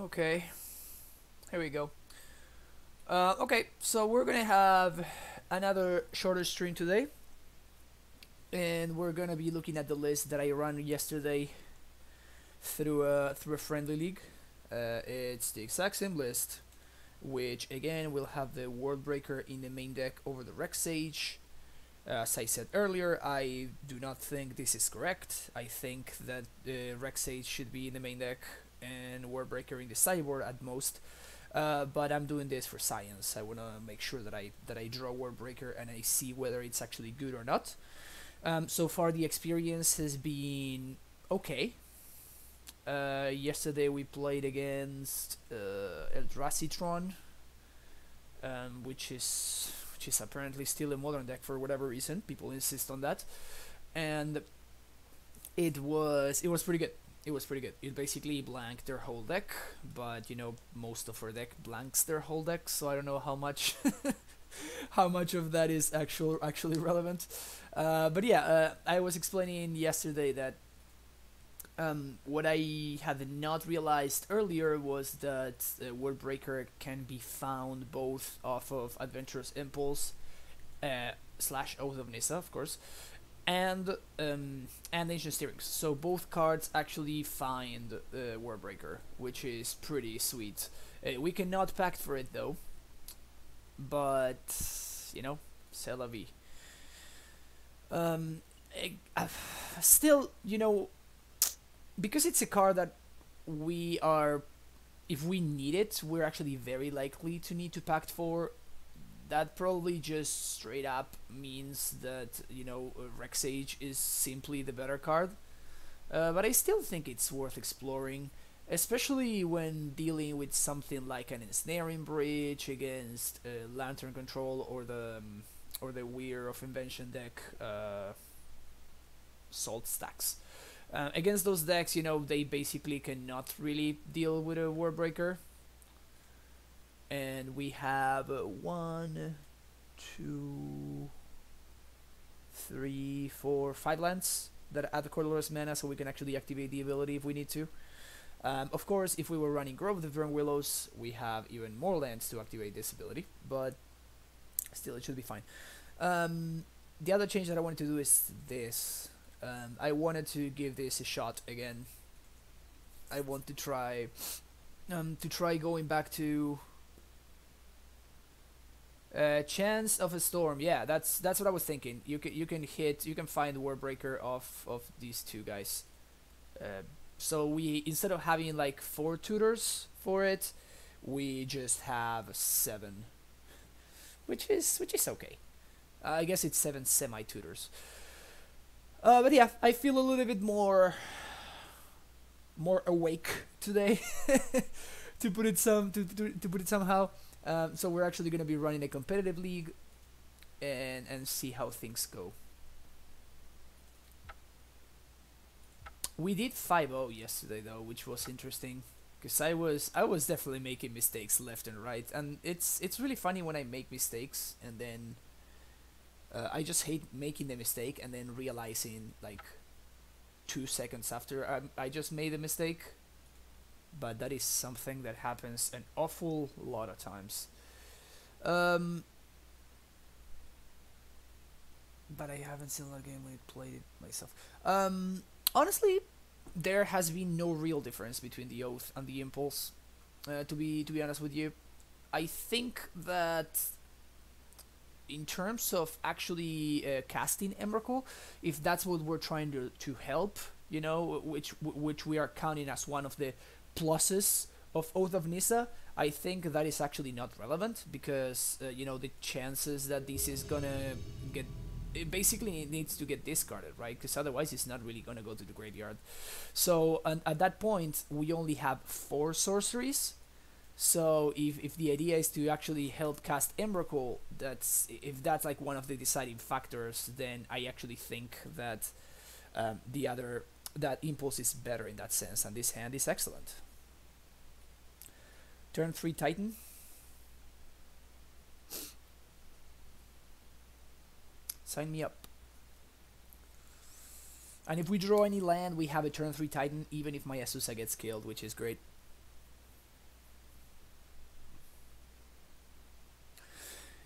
Okay, here we go. Okay, so we're gonna have another shorter stream today, and we're gonna be looking at the list that I ran yesterday through a friendly league. It's the exact same list, which again will have the World Breaker in the main deck over the Rex Sage. As I said earlier, I do not think this is correct. I think that Rex Sage should be in the main deck and World Breaker in the sideboard at most. But I'm doing this for science. I want to make sure that I draw Word Breaker and I see whether it's actually good or not. So far, the experience has been okay. Yesterday we played against Eldrazi Tron, which is apparently still a modern deck for whatever reason. People insist on that, and it was pretty good. It was pretty good. It basically blanked their whole deck, but most of our deck blanks their whole deck, so I don't know how much how much of that is actually relevant. But yeah, I was explaining yesterday that what I had not realized earlier was that Word Breaker can be found both off of Adventurous Impulse slash Oath of Nissa, of course, and Ancient Steerings. So both cards actually find Word Breaker, which is pretty sweet. We cannot pact for it though, but c'est la vie. Still, because it's a card that we are, if we need it, we're actually very likely to need to pact for. That probably just straight up means that Rex Sage is simply the better card. But I still think it's worth exploring, especially when dealing with something like an ensnaring bridge against Lantern Control or the Weir of Invention deck, Salt Stacks. Against those decks, they basically cannot really deal with a Word Breaker. And we have 1, 2, 3, 4, 5 lands that add the colorless mana, so we can actually activate the ability if we need to. Of course, if we were running Grove of the Burn Willows, we have even more lands to activate this ability, but still, it should be fine. The other change that I wanted to do is this. I wanted to give this a shot again. I want to try going back to Chance of a Storm. Yeah, that's what I was thinking. You can find Word Breaker of these two guys. So we, instead of having like 4 tutors for it, we just have 7, which is okay. I guess it's 7 semi tutors. But yeah, I feel a little bit more awake today, to put it somehow. So we're actually going to be running a competitive league, and see how things go. We did 5-0 yesterday though, which was interesting, because I was definitely making mistakes left and right, and it's really funny when I make mistakes and then I just hate making the mistake and then realizing like 2 seconds after I just made a mistake. But that is something that happens an awful lot of times. But I haven't seen that game when I played it myself. Honestly, there has been no real difference between the Oath and the Impulse. To be honest with you, I think that in terms of actually casting Emrakul, if that's what we're trying to help, which we are counting as one of the pluses of Oath of Nissa, I think that is actually not relevant, because the chances that this is gonna get, it basically needs to get discarded, right? Because otherwise it's not really gonna go to the graveyard. So at that point we only have 4 sorceries. So if the idea is to actually help cast Emrakul, if that's like one of the deciding factors, then I actually think that that Impulse is better in that sense, and this hand is excellent. Turn 3 Titan. Sign me up. And if we draw any land, we have a turn 3 Titan, even if my Asusa gets killed, which is great.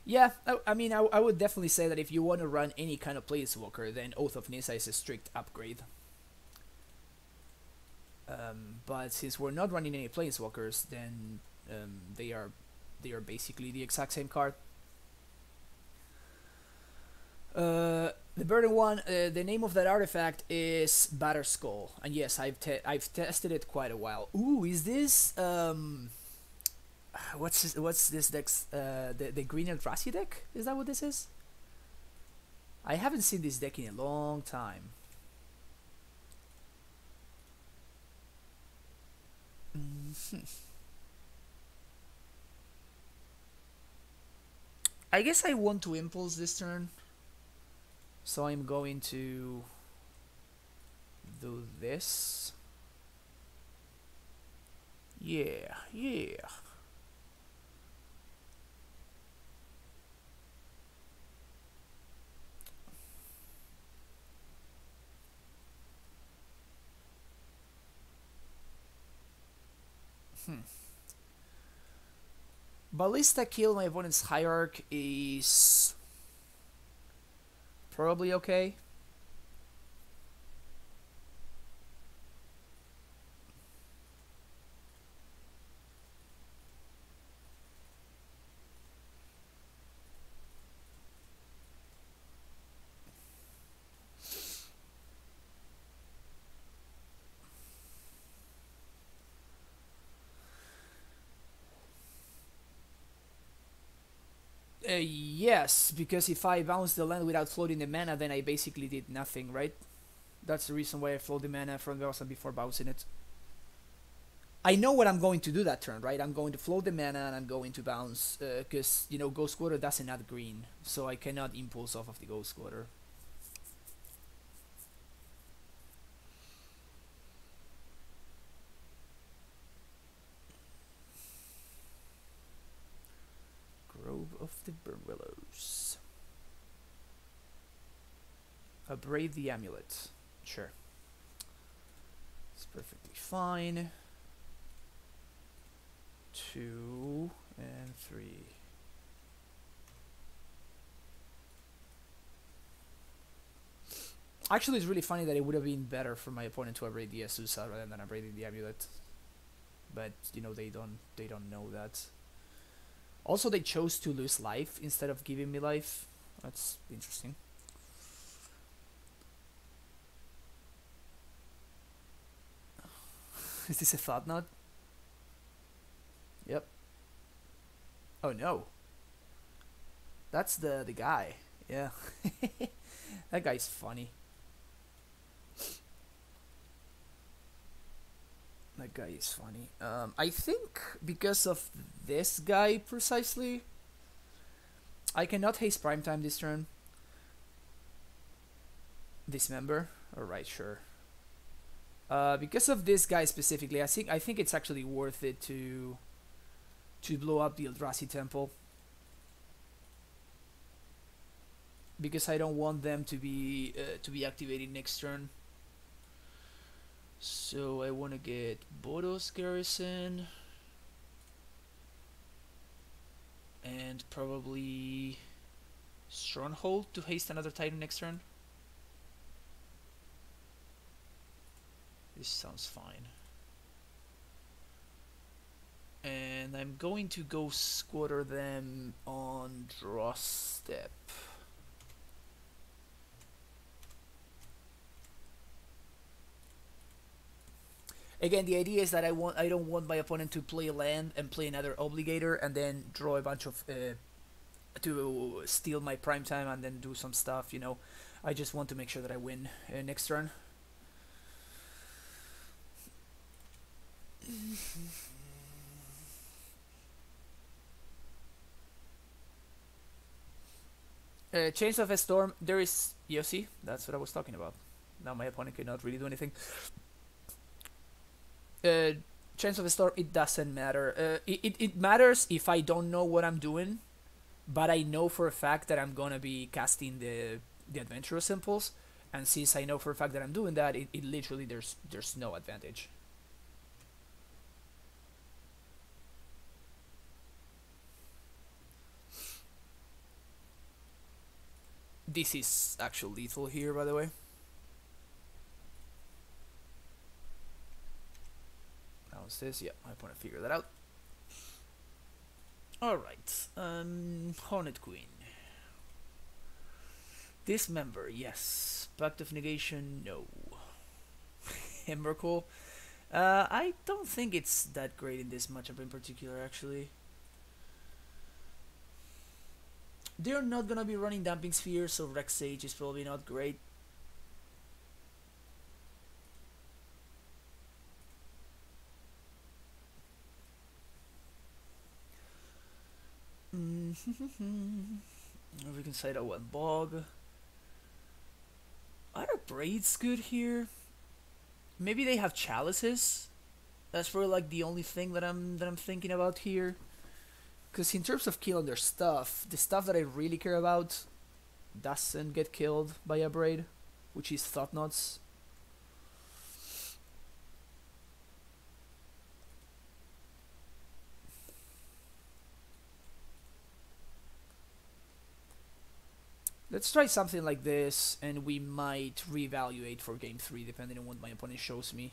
Yeah, I mean, I would definitely say that if you want to run any kind of Planeswalker, then Oath of Nissa is a strict upgrade. But since we're not running any Planeswalkers, then they are basically the exact same card. The Burden one, the name of that artifact is Batterskull, and yes, I've tested it quite a while. Ooh, is this what's this deck's the green Eldrazi deck? Is that what this is? I haven't seen this deck in a long time. I guess I want to impulse this turn, so I'm going to do this. Yeah, yeah. Ballista kill my opponent's Hierarch is probably okay. Yes, because if I bounce the land without floating the mana, then I basically did nothing, right? That's the reason why I float the mana from Velsa before bouncing it. I know what I'm going to do that turn, right? I'm going to float the mana and I'm going to bounce, because, you know, Ghost Quarter doesn't add green, so I cannot impulse off of the Ghost Quarter. Grove of the Burnwillows. Brave the Amulet. Sure. It's perfectly fine. 2 and 3. Actually, it's really funny that it would have been better for my opponent to upgrade the Azusa rather than upgrading the Amulet. But, you know, they don't know that. Also, they chose to lose life instead of giving me life. That's interesting. Is this a thought knot? Yep. Oh no. That's the guy. Yeah. That guy's funny. That guy is funny. I think because of this guy precisely, I cannot haste primetime this turn. Dismember? Alright, sure. Because of this guy specifically, I think it's actually worth it to blow up the Eldrazi Temple. Because I don't want them to be activated next turn. So I want to get Boros Garrison and probably Stronghold to haste another Titan next turn. This sounds fine. And I'm going to go squatter them on draw step. Again, the idea is that I don't want my opponent to play a land and play another Obligator and then draw a bunch of to steal my prime time and then do some stuff. You know, I just want to make sure that I win next turn. Chains of a Storm. There is Yossi. That's what I was talking about. Now my opponent cannot really do anything. Chance of a Storm, it doesn't matter. It matters if I don't know what I'm doing, but I know for a fact that I'm gonna be casting the Adventurous Impulse, and since I know for a fact that I'm doing that, it literally there's no advantage. This is actual lethal here, by the way. How's this? Yeah, I want to figure that out. Alright, Hornet Queen. Dismember, yes. Pact of Negation, no. Emrakul. I don't think it's that great in this matchup in particular, actually. They're not gonna be running Damping Sphere, so Rex Sage is probably not great. We can side out one Bog. Are Braids good here? Maybe they have Chalices. That's probably like the only thing that I'm thinking about here. Because in terms of killing their stuff, the stuff that I really care about doesn't get killed by a Braid, which is Thought Knots. Let's try something like this, and we might reevaluate for game 3 depending on what my opponent shows me.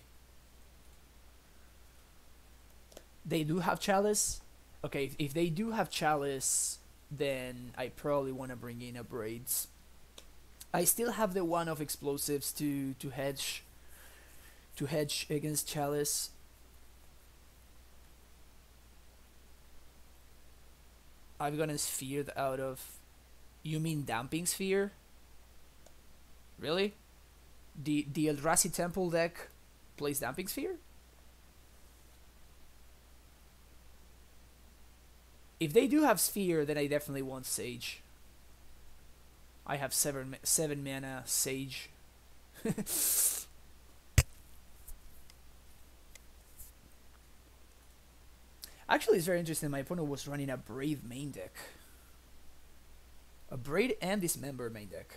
They do have Chalice. Okay, if they do have Chalice, then I probably want to bring in a Braids. I still have the one of explosives to hedge against Chalice. I've gotten Sphered out of. You mean Damping Sphere? Really? The Eldrazi Temple deck plays Damping Sphere? If they do have Sphere, then I definitely want Sage. I have 7 mana Sage. Actually, it's very interesting. My opponent was running a Brave main deck. A Braid and Dismember main deck.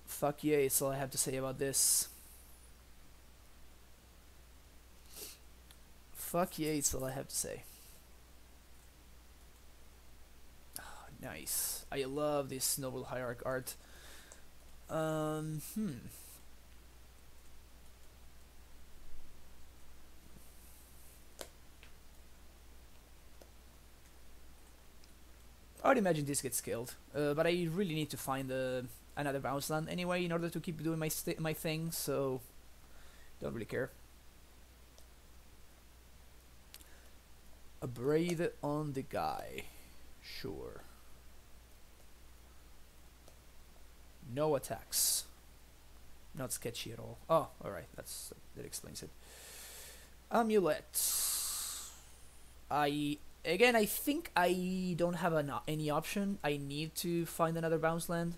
Fuck yeah, that's all I have to say about this. Fuck yeah, that's all I have to say. Oh, nice. I love this Noble Hierarch art. I would imagine this gets killed, but I really need to find another bounce land anyway in order to keep doing my thing, so don't really care. A Braid on the guy, sure. No attacks. Not sketchy at all. Oh, alright, that explains it. Amulet. Again, I think I don't have any option. I need to find another bounce land.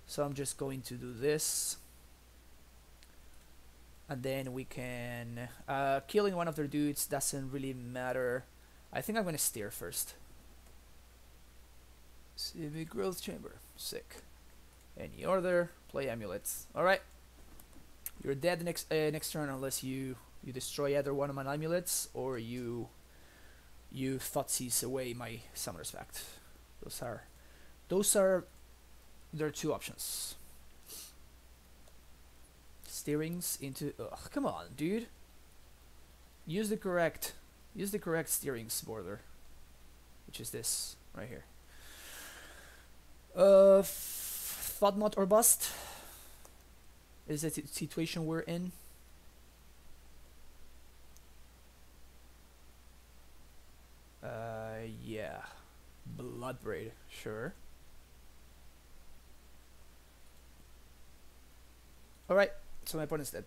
So I'm just going to do this. And then we can... killing one of their dudes doesn't really matter. I think I'm going to steer first. Civic Growth Chamber. Sick. Any order. Play Amulets. Alright. You're dead next turn unless you destroy either one of my Amulets or you Thoughtseize away my Summoner's Pact. Those are their two options. Steerings into come on, dude. Use the correct steerings border, which is this right here. Thought Knot or bust is the situation we're in. Yeah. Bloodbraid, sure. Alright, so my opponent's dead.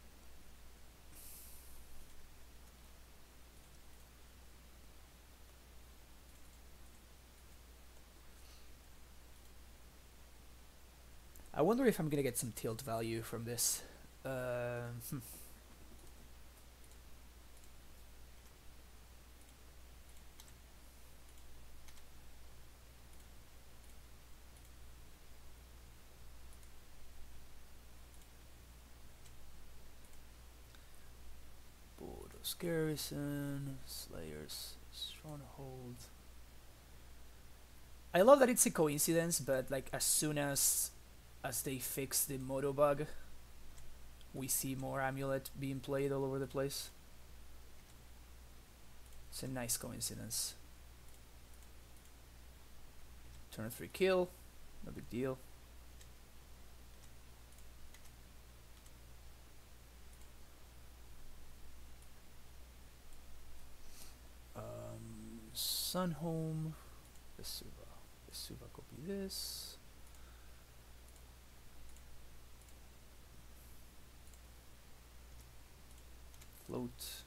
I wonder if I'm gonna get some tilt value from this. Garrison, Slayers, Stronghold. I love that it's a coincidence, but like as soon as they fix the moto bug, we see more Amulet being played all over the place. It's a nice coincidence. Turn 3 kill, no big deal. Sunhome, Vesuva, copy this. Float.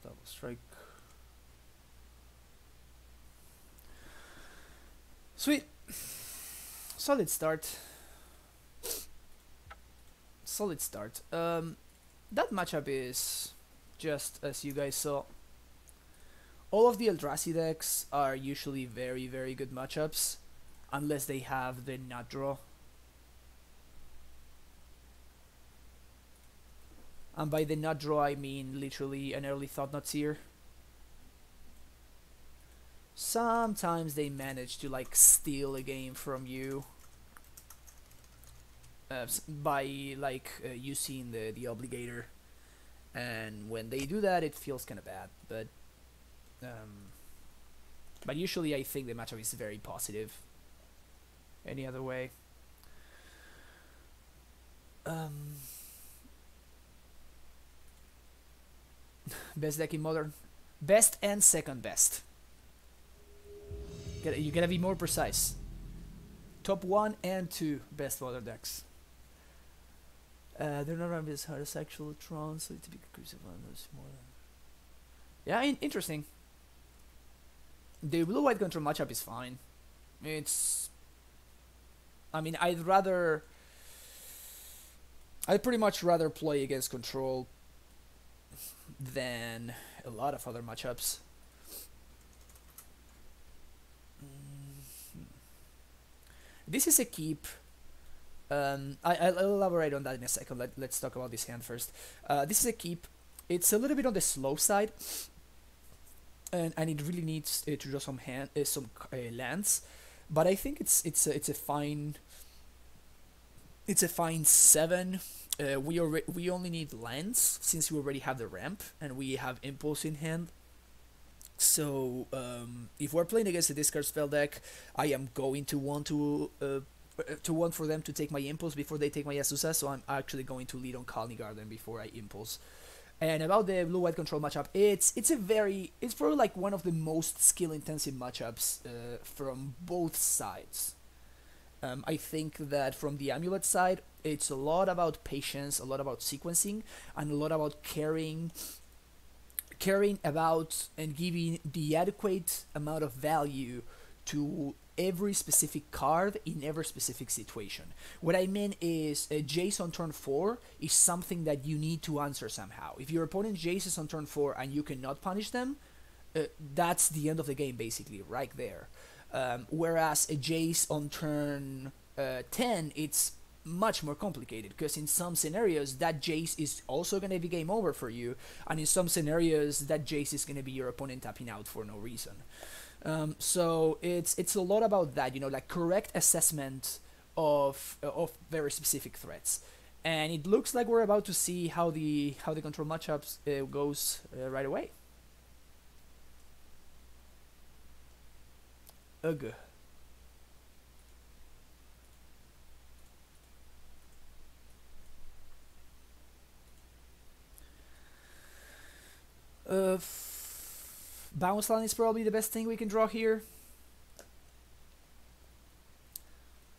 Double strike. Sweet. Solid start. Solid start. That matchup is just as you guys saw. All of the Eldrazi decks are usually very, very good matchups, unless they have the nut draw. And by the nut draw, I mean literally an early Thought-Knot Seer. Sometimes they manage to like steal a game from you by like using the obligator, and when they do that, it feels kind of bad. But usually, I think the matchup is very positive. Any other way? Best deck in Modern. Best and second best. You gotta be more precise. Top 1 and 2 best Modern decks. They're not as hard as actual Tron, so it's a big crucible on those more than... Yeah, interesting. The blue-white control matchup is fine. It's... I mean, I'd pretty much rather play against control than a lot of other matchups. This is a keep. I'll elaborate on that in a second. Let's talk about this hand first. This is a keep. It's a little bit on the slow side, and it really needs to draw some lands. But I think it's a fine 7. We only need lands since we already have the ramp and we have impulse in hand. So if we're playing against a discard spell deck, I am going to want for them to take my impulse before they take my Azusa. So I'm actually going to lead on Colony Garden before I impulse. And about the blue-white control matchup, it's probably like one of the most skill-intensive matchups from both sides. I think that from the Amulet side, it's a lot about patience, a lot about sequencing, and a lot about caring about and giving the adequate amount of value to every specific card in every specific situation. What I mean is Jace on turn 4 is something that you need to answer somehow. If your opponent Jaces on turn 4 and you cannot punish them, that's the end of the game basically, right there. Whereas a Jace on turn 10, it's much more complicated, because in some scenarios that Jace is also going to be game over for you, and in some scenarios that Jace is going to be your opponent tapping out for no reason. So it's a lot about that, like correct assessment of very specific threats. And it looks like we're about to see how the control matchups goes right away. Ugh. Bounce line is probably the best thing we can draw here.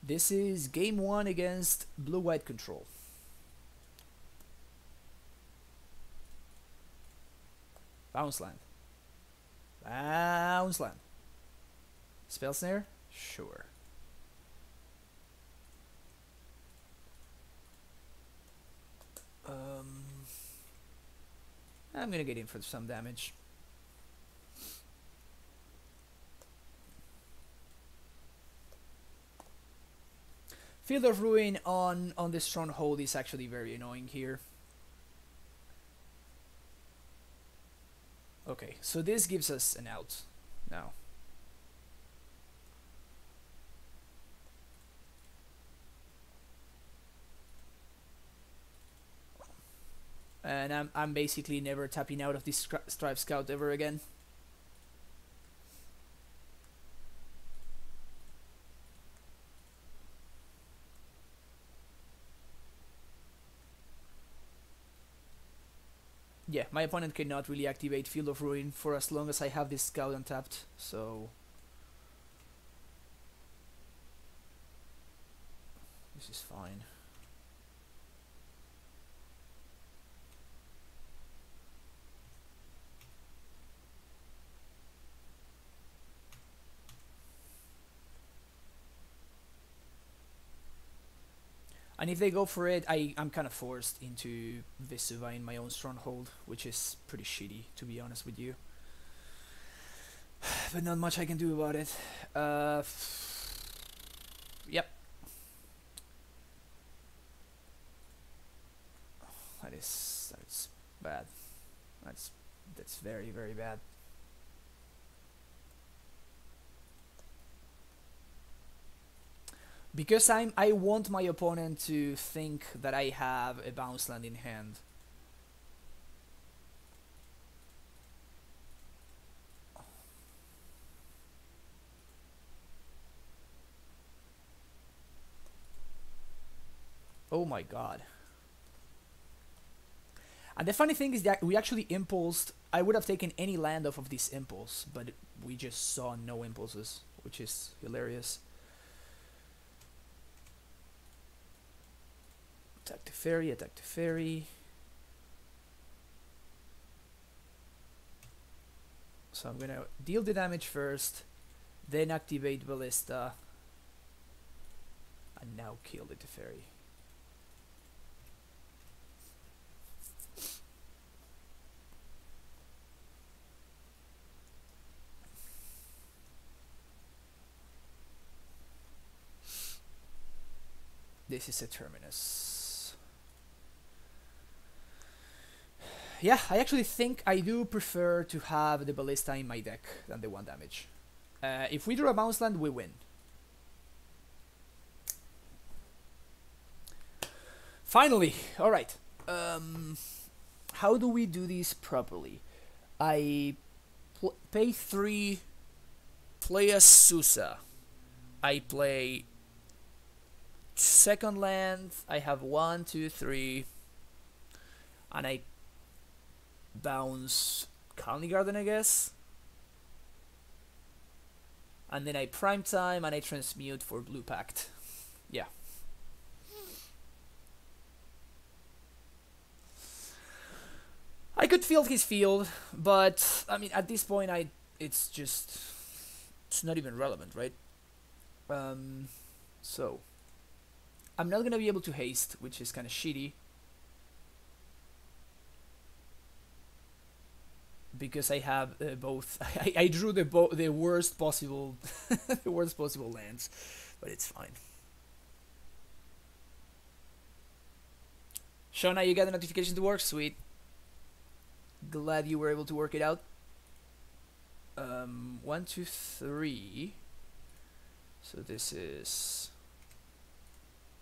This is game 1 against blue-white control. Bounce land. Bounce land. Spell snare? Sure. I'm gonna get in for some damage. Field of Ruin on this Stronghold is actually very annoying here. Okay, so this gives us an out now. And I'm basically never tapping out of this Strive Scout ever again. Yeah, my opponent cannot really activate Field of Ruin for as long as I have this Scout untapped, so this is fine. And if they go for it, I'm kind of forced into Vesuva in my own stronghold, which is pretty shitty, to be honest with you. But not much I can do about it. Yep. That's bad. That's very, very bad. Because I want my opponent to think that I have a bounce land in hand. Oh my god. And the funny thing is that we actually impulsed. I would have taken any land off of this impulse, but we just saw no impulses, which is hilarious. Attack the fairy, attack the fairy. So I'm gonna deal the damage first, then activate Ballista, and now kill the Teferi. This is a Terminus. Yeah, I actually think I do prefer to have the Ballista in my deck than the 1 damage. If we draw a bounce land, we win. Finally! Alright. How do we do this properly? I pay 3, play a Susa. I play second land, I have 1, 2, 3, and I bounce Colony Garden, I guess. And then I prime time and I transmute for Blue Pact. Yeah. I could field his field, but I mean at this point it's not even relevant, right? So I'm not gonna be able to haste, which is kind of shitty. Because I have both. I drew the worst possible the worst possible lands, but it's fine. Shona, you got the notification to work? Sweet. Glad you were able to work it out. 1, 2, 3. So this is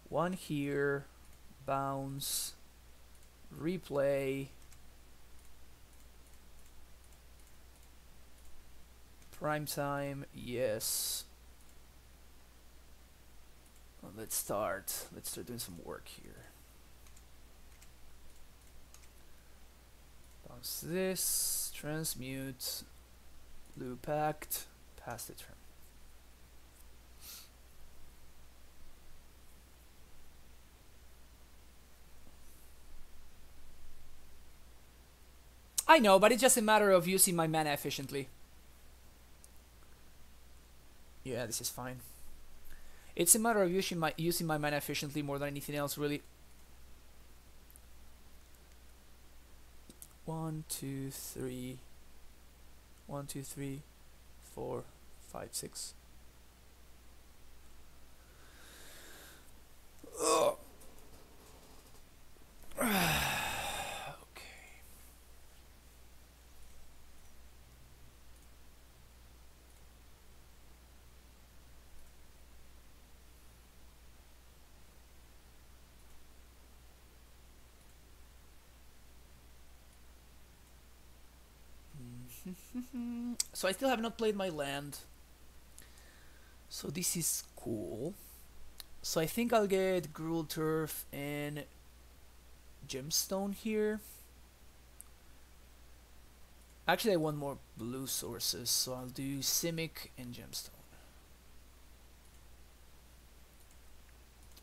1 here, bounce, replay, prime time, yes. Well, let's start doing some work here. Bounce this, transmute, Blue Pact, pass the turn. I know, but it's just a matter of using my mana efficiently. Yeah, this is fine. It's a matter of using my mana efficiently more than anything else, really. 1, 2, 3. 1, 2, 3, 4, 5, 6. Ugh. Okay. So I still have not played my land. So this is cool. So I think I'll get Gruul Turf and Gemstone here. Actually, I want more blue sources, so I'll do Simic and Gemstone.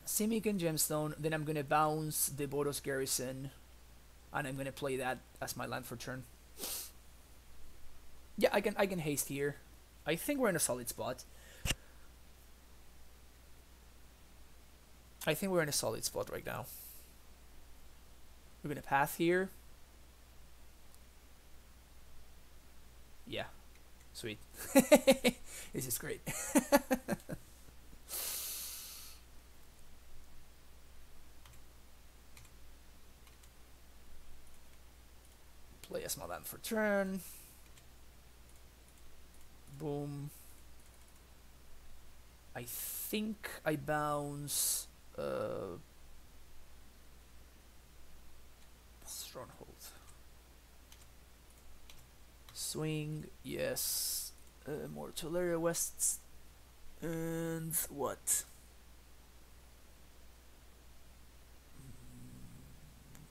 Simic and Gemstone, then I'm gonna bounce the Boros Garrison, and I'm gonna play that as my land for turn. Yeah, I can haste here. I think we're in a solid spot. I think we're in a solid spot right now. We're gonna path here. Yeah, sweet. This is great. Play a small land for turn. Boom. I think I bounce Stronghold. Swing, yes. More Tolaria Wests. And what?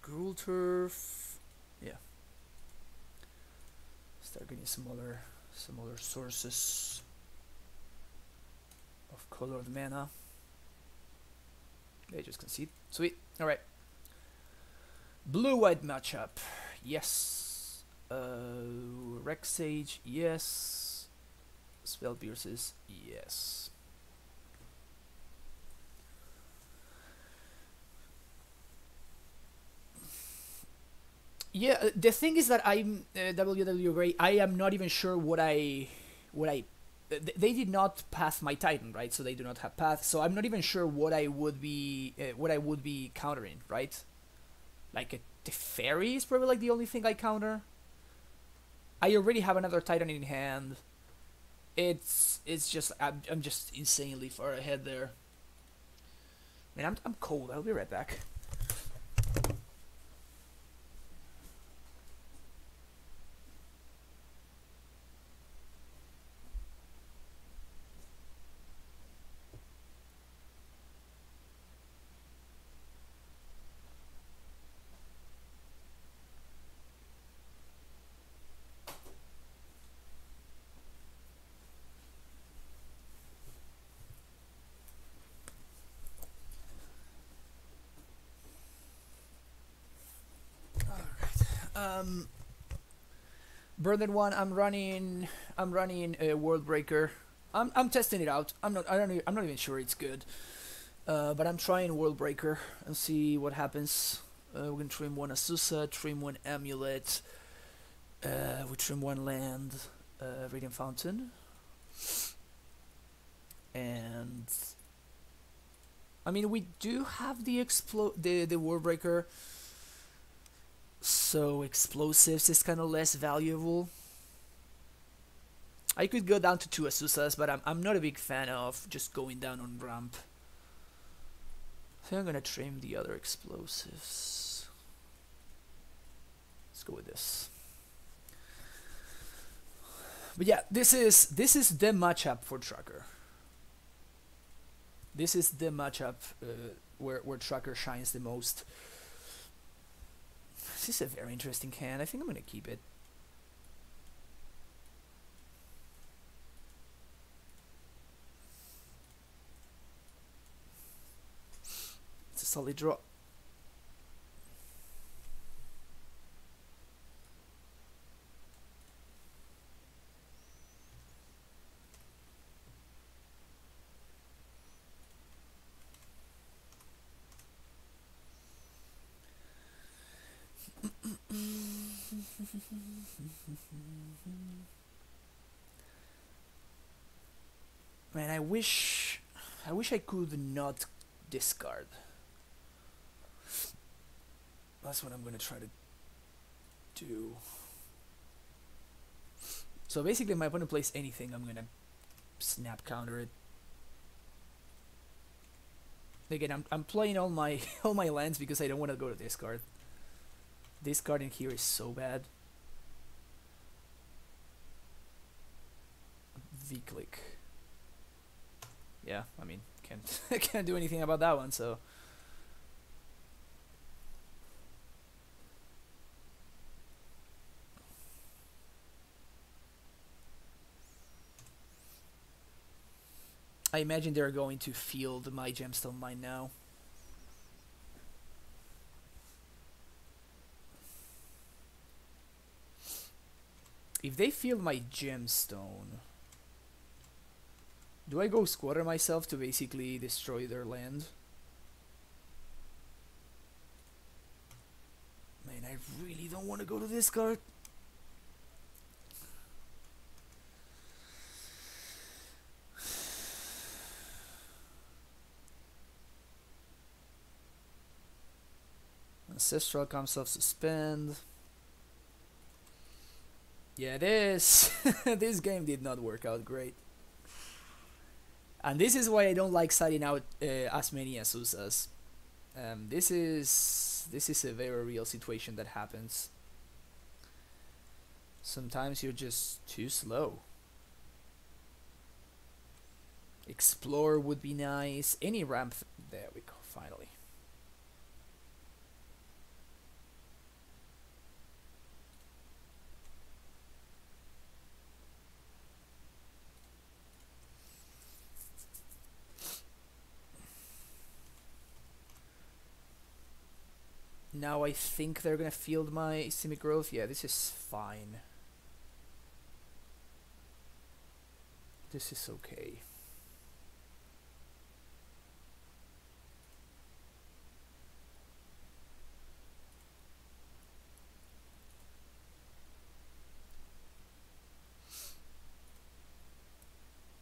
Gruul Turf. Yeah. Start getting some other sources of colored mana. They just concede. Sweet. Alright. Blue-white matchup. Yes. Rex Sage. Yes. Spell Pierces. Yes. Yeah, the thing is that I'm WW Grey. I am not even sure what I. They did not path my Titan, right? So they do not have path. So I'm not even sure what I would be countering, right? Like a Teferi is probably like the only thing I counter. I already have another Titan in hand. It's just I'm just insanely far ahead there. Man, I'm cold. I'll be right back. Burden one. I'm running World Breaker. I'm testing it out. I'm not even sure it's good. But I'm trying World Breaker and see what happens. We're gonna trim one Azusa, trim one Amulet. We trim one land, Radiant Fountain, and I mean we do have the World Breaker. So explosives is kind of less valuable. I could go down to 2 Azusas, but I'm not a big fan of just going down on ramp. I think I'm gonna trim the other explosives. Let's go with this. But yeah, this is the matchup for Tracker. This is the matchup where Tracker shines the most. This is a very interesting hand. I think I'm gonna keep it. It's a solid draw. Man, I wish I could not discard. That's what I'm gonna try to do. So basically, if my opponent plays anything, I'm gonna snap counter it. Again, I'm playing all my lands because I don't want to go to discard. Discarding here is so bad. V-click. Yeah, I mean, can't do anything about that one, so... I imagine they're going to field my gemstone mine now. If they field my gemstone, do I go squatter myself to basically destroy their land? Man, I really don't want to go to this card. Ancestral comes off suspend. Yeah, this this game did not work out great. And this is why I don't like siding out as many Asusas. This is a very real situation that happens. Sometimes you're just too slow. Explore would be nice. Any ramp. There we go, finally. Now I think they're gonna field my Simic Growth. Yeah, this is fine. This is okay.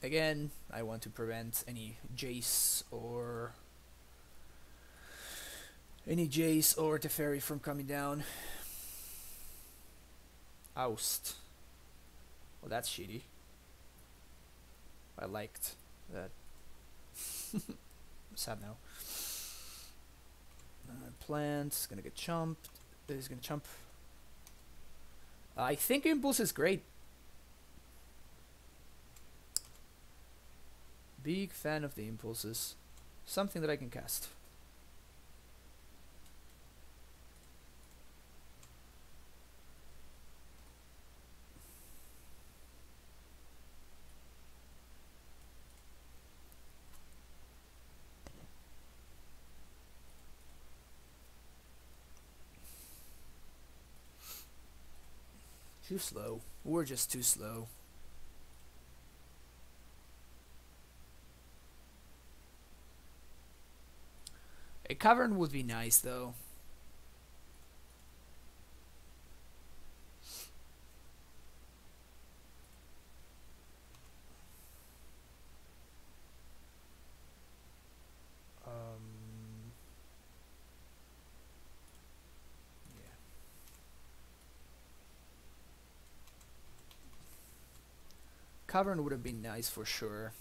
Again, I want to prevent any Jace or Teferi from coming down. Oust. Well, that's shitty. I liked that. I'm sad now. Plants gonna get chumped. Is gonna chump. I think Impulse is great. Big fan of the impulses. Something that I can cast. Too slow. We're just too slow. A cavern would be nice though. Cavern would have been nice for sure.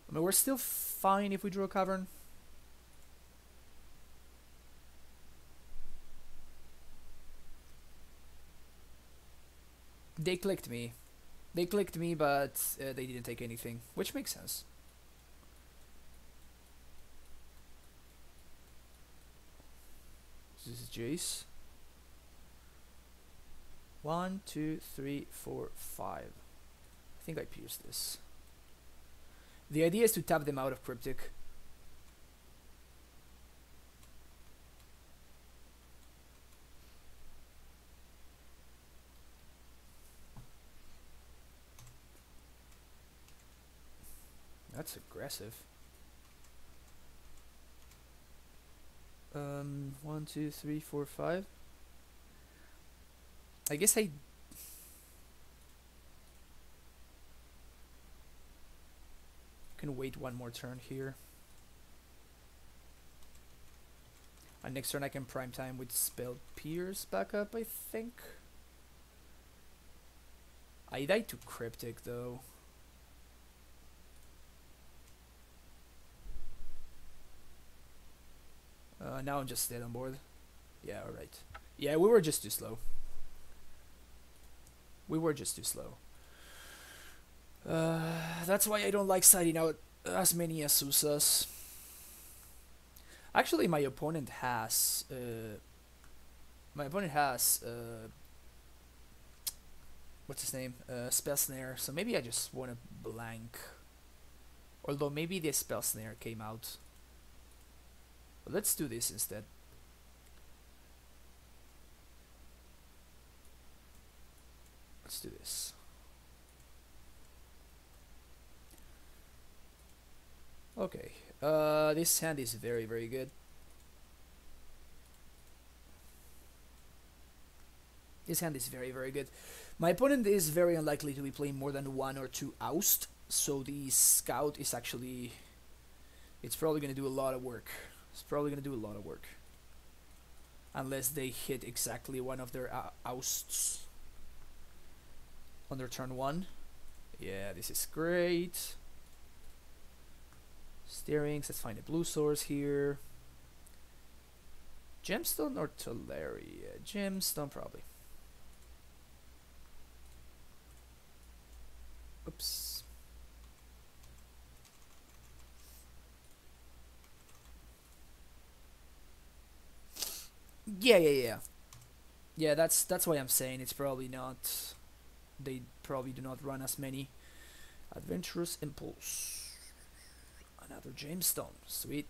I mean, we're still fine if we draw a Cavern. They clicked me. They clicked me, but they didn't take anything, which makes sense. This is Jace. 1, 2, 3, 4, 5. I think I pierced this. The idea is to tap them out of Cryptic. That's aggressive. 1, 2, 3, 4, 5. I guess I can wait one more turn here. And next turn I can prime time with Spell Pierce back up, I think. I died to Cryptic though. Now I'm just dead on board. Yeah, alright. Yeah, we were just too slow. We were just too slow. That's why I don't like siding out as many Asusas. Actually, my opponent has what's his name? Spell Snare. So maybe I just want to blank. Although maybe the Spell Snare came out. But let's do this instead. Let's do this. Okay. This hand is very, very good. This hand is very, very good. My opponent is very unlikely to be playing more than 1 or 2 Oust, so the Scout is actually... It's probably going to do a lot of work. Unless they hit exactly one of their Ousts on their turn 1. Yeah, this is great. Steerings, let's find a blue source here. Gemstone or Teleria? Gemstone probably. Oops. Yeah. Yeah, that's why I'm saying it's probably not. They probably do not run as many. Adventurous Impulse. Another Gemstone. Sweet.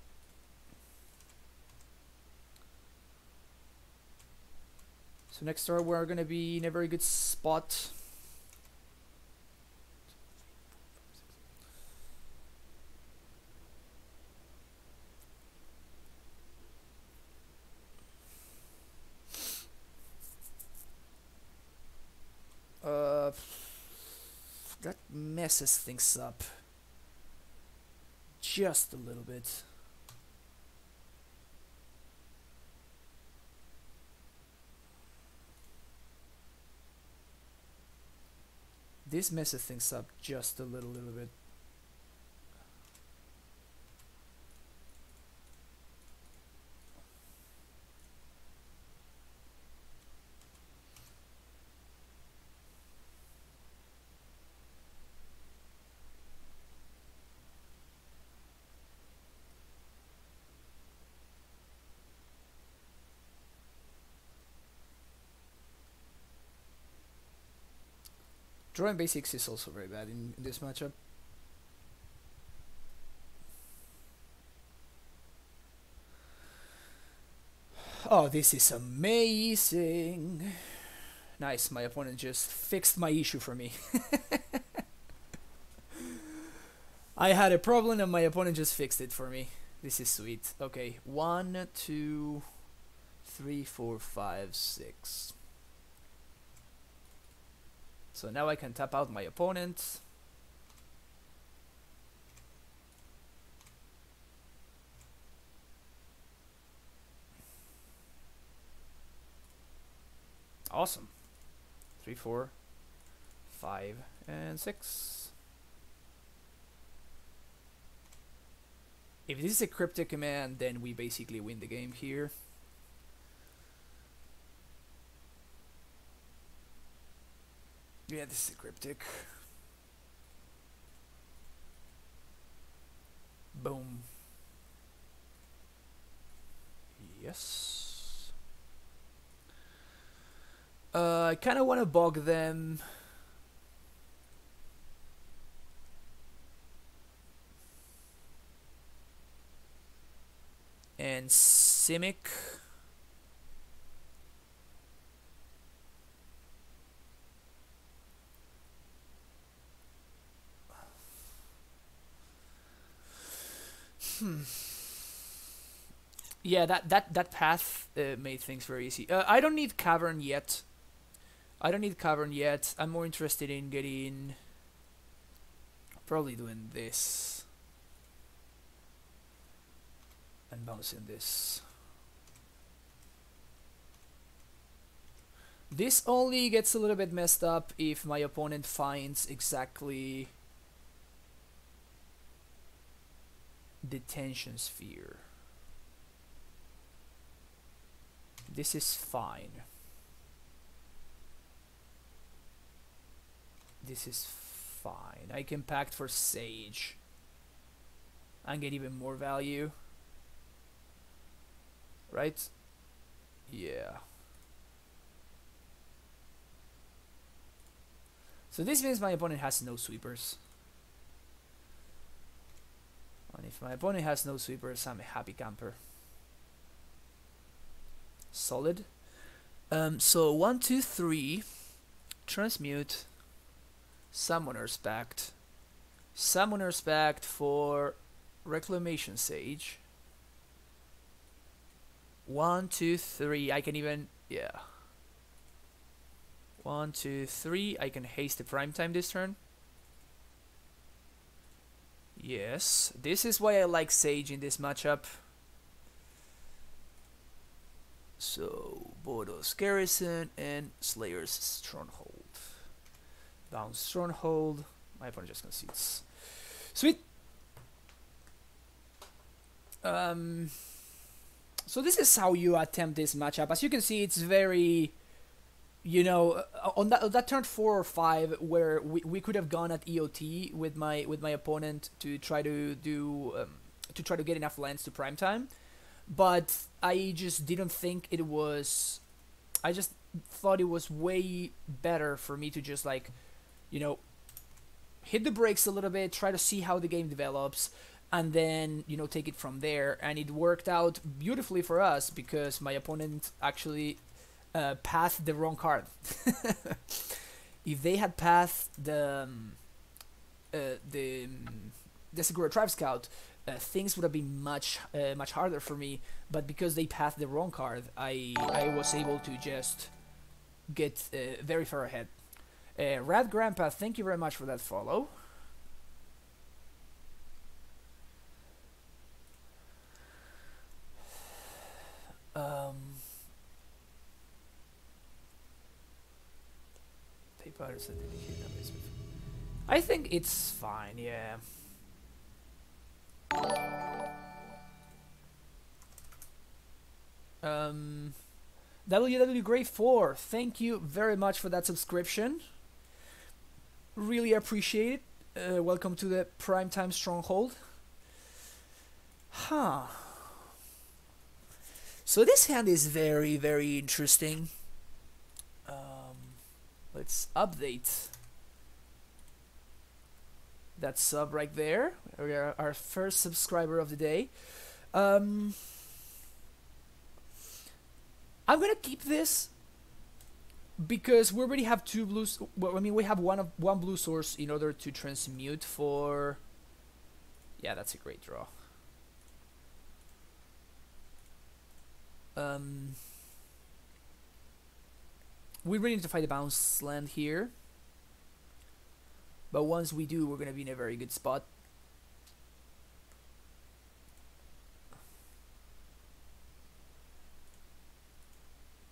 So next turn we're gonna be in a very good spot. That messes things up just a little bit. This messes things up just a little bit. Drawing basics is also very bad in this matchup. Oh, this is amazing. Nice, my opponent just fixed my issue for me. I had a problem and my opponent just fixed it for me. This is sweet. Okay, 1, 2, 3, 4, 5, 6. So now I can tap out my opponent. Awesome. 3, 4, 5, and 6. If this is a cryptic command, then we basically win the game here. Yeah, this is a cryptic. Boom. Yes. I kind of want to bog them. And Simic. Yeah, that path made things very easy. I don't need Cavern yet. I'm more interested in getting... Probably doing this. And bouncing this. This only gets a little bit messed up if my opponent finds exactly the tension sphere. This is fine. This is fine. I can pact for Sage and get even more value. Right? Yeah. So this means my opponent has no sweepers. And if my opponent has no sweepers, I'm a happy camper. Solid. So 1, 2, 3. Transmute. Summoner's Pact. Summoner's Pact for Reclamation Sage. 1, 2, 3. I can even... yeah. 1, 2, 3. I can haste the prime time this turn. Yes. This is why I like Sage in this matchup. So, Bodo's Garrison and Slayer's Stronghold. Bounce Stronghold. My opponent just concedes. Sweet! So this is how you attempt this matchup. As you can see, it's very... you know, on that turn 4 or 5, where we could have gone at EOT with my opponent to try to do to try to get enough lands to prime time, but I just didn't think it was. I just thought it was way better for me to just, like, you know, hit the brakes a little bit, try to see how the game develops, and then, you know, take it from there. And it worked out beautifully for us because my opponent actually pathed the wrong card. If they had pathed the Segura Tribe Scout, things would have been much harder for me. But because they pathed the wrong card, I was able to just get very far ahead. Rad Grandpa, thank you very much for that follow. I think it's fine, yeah. WW Grey 4, thank you very much for that subscription. Really appreciate it. Welcome to the Primetime Stronghold. Huh. So this hand is very, very interesting. Let's update that sub right there. We are our first subscriber of the day. I'm gonna keep this because we already have 2 blues. Well, I mean, we have one blue source in order to transmute for. Yeah, that's a great draw. We really need to fight the bounce land here. But once we do, we're going to be in a very good spot.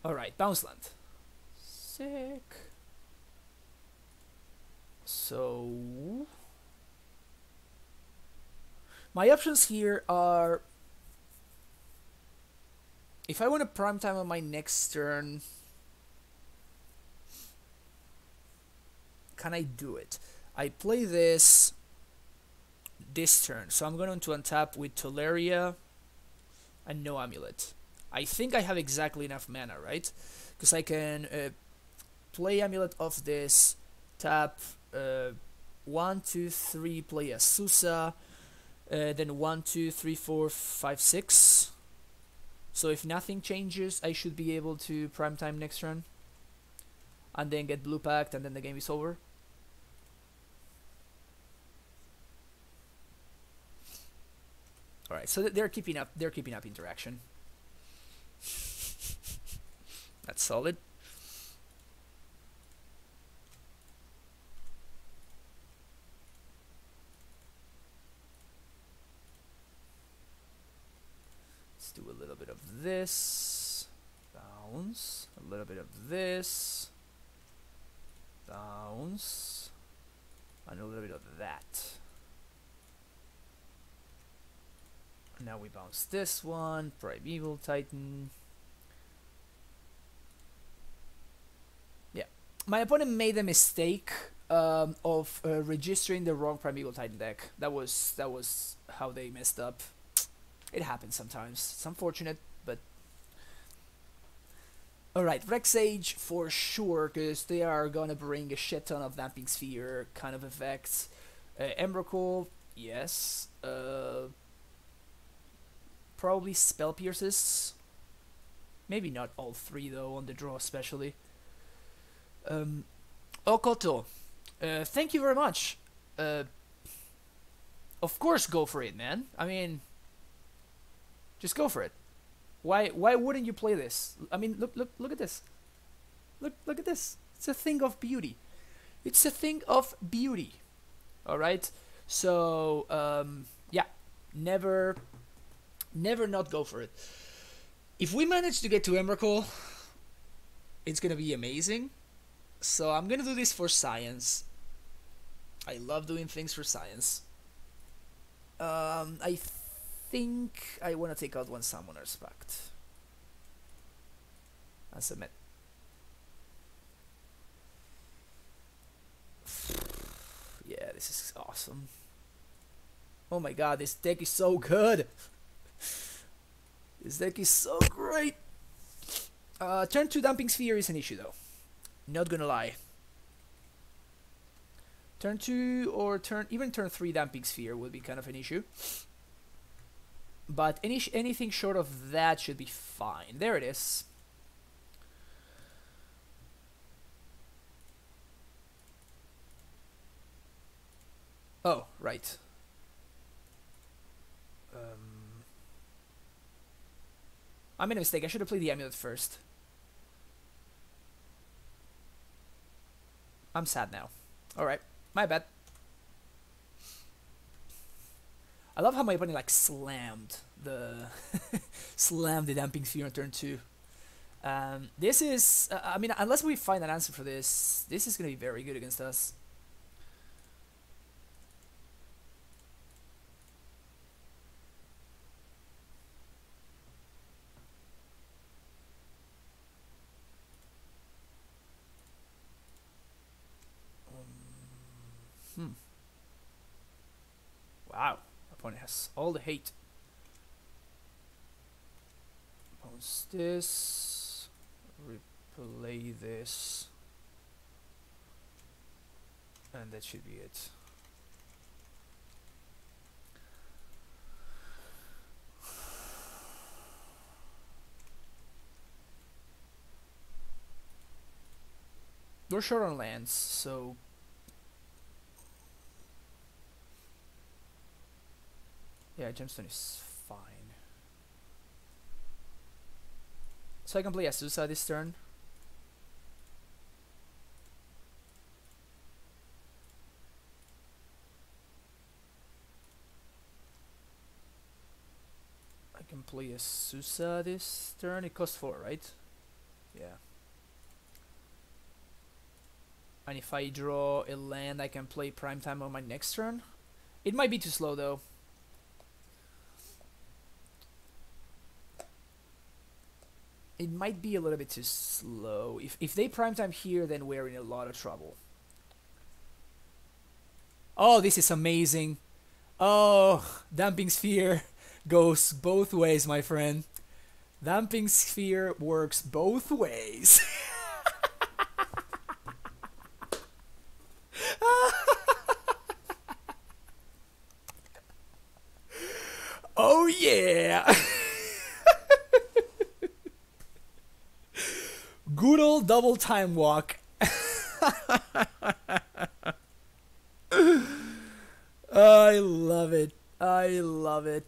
Alright, bounce land. Sick. So... my options here are... if I want to prime time on my next turn... can I do it? I play this turn, so I'm going to untap with Teleria and no Amulet. I think I have exactly enough mana, right? Because I can play Amulet off this, tap 1, 2, 3, play a Susa, then 1, 2, 3, 4, 5, 6. So if nothing changes, I should be able to prime time next turn, and then get blue packed, and then the game is over. All right, so they're keeping up. They're keeping up interaction. That's solid. Let's do a little bit of this. Bounce. A little bit of this. Bounce. And a little bit of that. Now we bounce this one, Primeval Titan. Yeah, my opponent made a mistake of registering the wrong Primeval Titan deck. That was how they messed up. It happens sometimes. It's unfortunate, but alright, Rex Age for sure, because they are gonna bring a shit ton of Damping Sphere kind of effects. Emrakul, yes. Probably Spell Pierces. Maybe not all three though, on the draw especially. Okoto, thank you very much. Of course, go for it, man. I mean, just go for it. Why wouldn't you play this? I mean, look at this. Look at this. It's a thing of beauty. It's a thing of beauty. All right. So yeah, never not go for it. If we manage to get to Emrakul, it's gonna be amazing. So I'm gonna do this for science. I love doing things for science. I think I want to take out one Summoner's Pact. And submit. Yeah, this is awesome. Oh my god, this deck is so good. This deck is so great. Turn 2 Damping Sphere is an issue though. Not gonna lie. Turn 2 or even turn 3 Damping Sphere would be kind of an issue. But anything short of that should be fine. There it is. Oh, right. I made a mistake. I should have played the Amulet first. I'm sad now. Alright. My bad. I love how my opponent like slammed the slammed the Damping Sphere on turn 2. This is I mean, unless we find an answer for this is gonna be very good against us. Wow, opponent has all the hate. Bounce this, replay this, and that should be it. We're short on lands, so yeah, Gemstone is fine. So I can play Azusa this turn. I can play Azusa this turn. It costs 4, right? Yeah. And if I draw a land, I can play Primetime on my next turn. It might be too slow though. It might be a little bit too slow. If they Primetime here, then we're in a lot of trouble. Oh, this is amazing. Oh, Damping Sphere goes both ways, my friend. Damping Sphere works both ways. Oh yeah. Good old double time walk. I love it. I love it.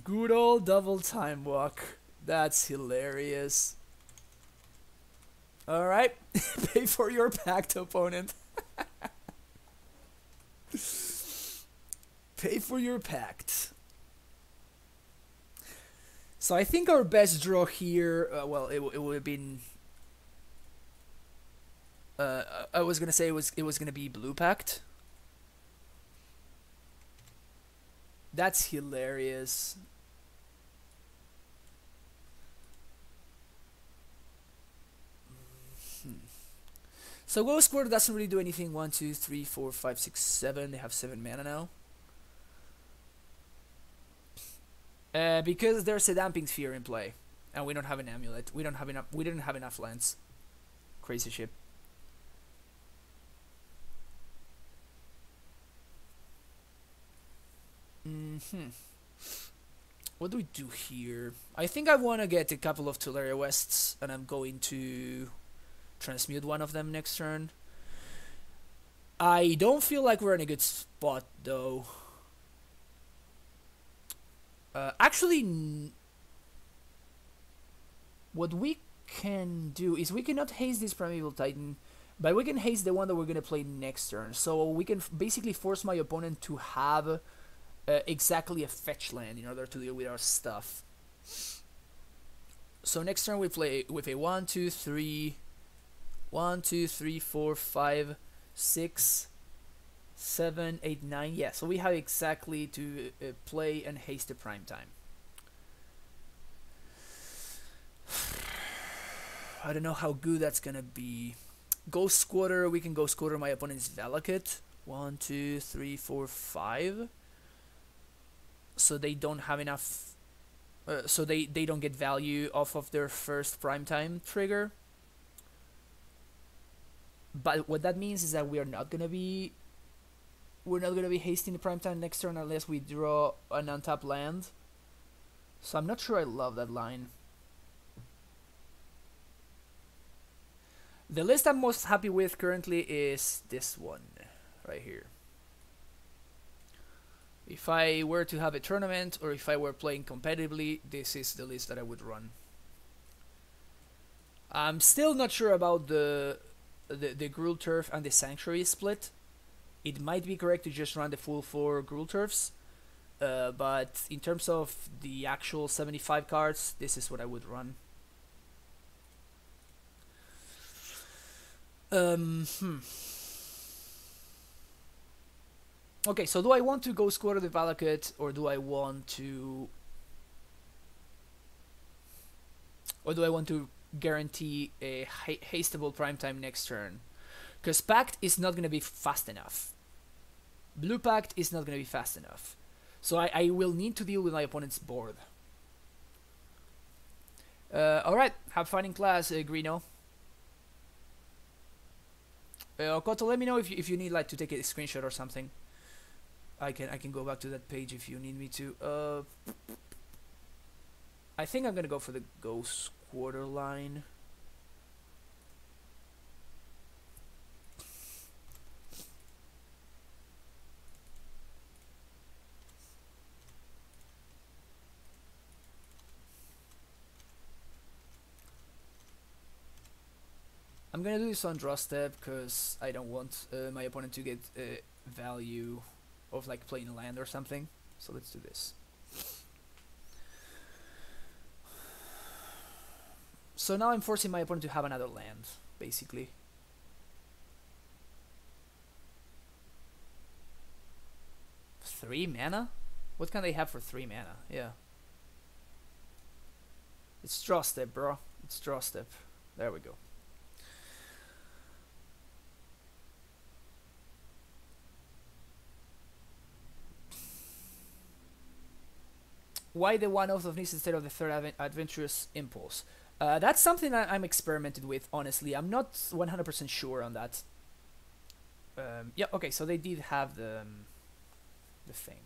Good old double time walk. That's hilarious. Alright. Pay for your pact, opponent. Pay for your pact. So I think our best draw here, well, it would have been... I was gonna say it was gonna be Blue Pact. That's hilarious. So Ghost Quarter doesn't really do anything. 1, 2, 3, 4, 5, 6, 7. They have 7 mana now. Because there's a Damping Sphere in play, and we don't have an Amulet. We don't have enough. We didn't have enough lands. Crazy ship. What do we do here? I think I want to get a couple of Tuleria Wests, and I'm going to transmute one of them next turn. I don't feel like we're in a good spot, though. Actually, what we can do is we cannot haste this Primeval Titan, but we can haste the one that we're going to play next turn. So we can basically force my opponent to have exactly a fetch land in order to deal with our stuff. So next turn we play with a 1, 2, 3, 1, 2, 3, 4, 5, 6, 7, 8, 9. Yeah, so we have exactly to play and haste the prime time. I don't know how good that's gonna be. Ghost Squatter, we can Ghost Squatter my opponent's Valakut. 1, 2, 3, 4, 5. So they don't have enough. So they don't get value off of their first primetime trigger. But what that means is that we're not gonna be hasting the primetime next turn unless we draw an untapped land. So I'm not sure I love that line. The list I'm most happy with currently is this one right here. If I were to have a tournament or if I were playing competitively, this is the list that I would run. I'm still not sure about the Gruul Turf and the Sanctuary split. It might be correct to just run the full 4 Gruul Turfs, but in terms of the actual 75 cards, this is what I would run. Okay, so do I want to go Squatter the Valakut, or do I want to guarantee a hasteable primetime next turn? Because Pact is not going to be fast enough. Blue Pact is not going to be fast enough. So I will need to deal with my opponent's board. Alright, have fun in class, Greeno. Koto, let me know if you need like to take a screenshot or something. I can go back to that page if you need me to. I think I'm gonna go for the Ghost Quarter line. I'm gonna do this on draw step because I don't want my opponent to get value of like playing a land or something. So let's do this. So now I'm forcing my opponent to have another land, basically. Three mana? What can they have for 3 mana? Yeah. It's draw step, bro. It's draw step. There we go. Why the one Oath of Nis instead of the third Adventurous Impulse? That's something that I'm experimented with, honestly. I'm not 100% sure on that. Yeah, okay, so they did have the thing.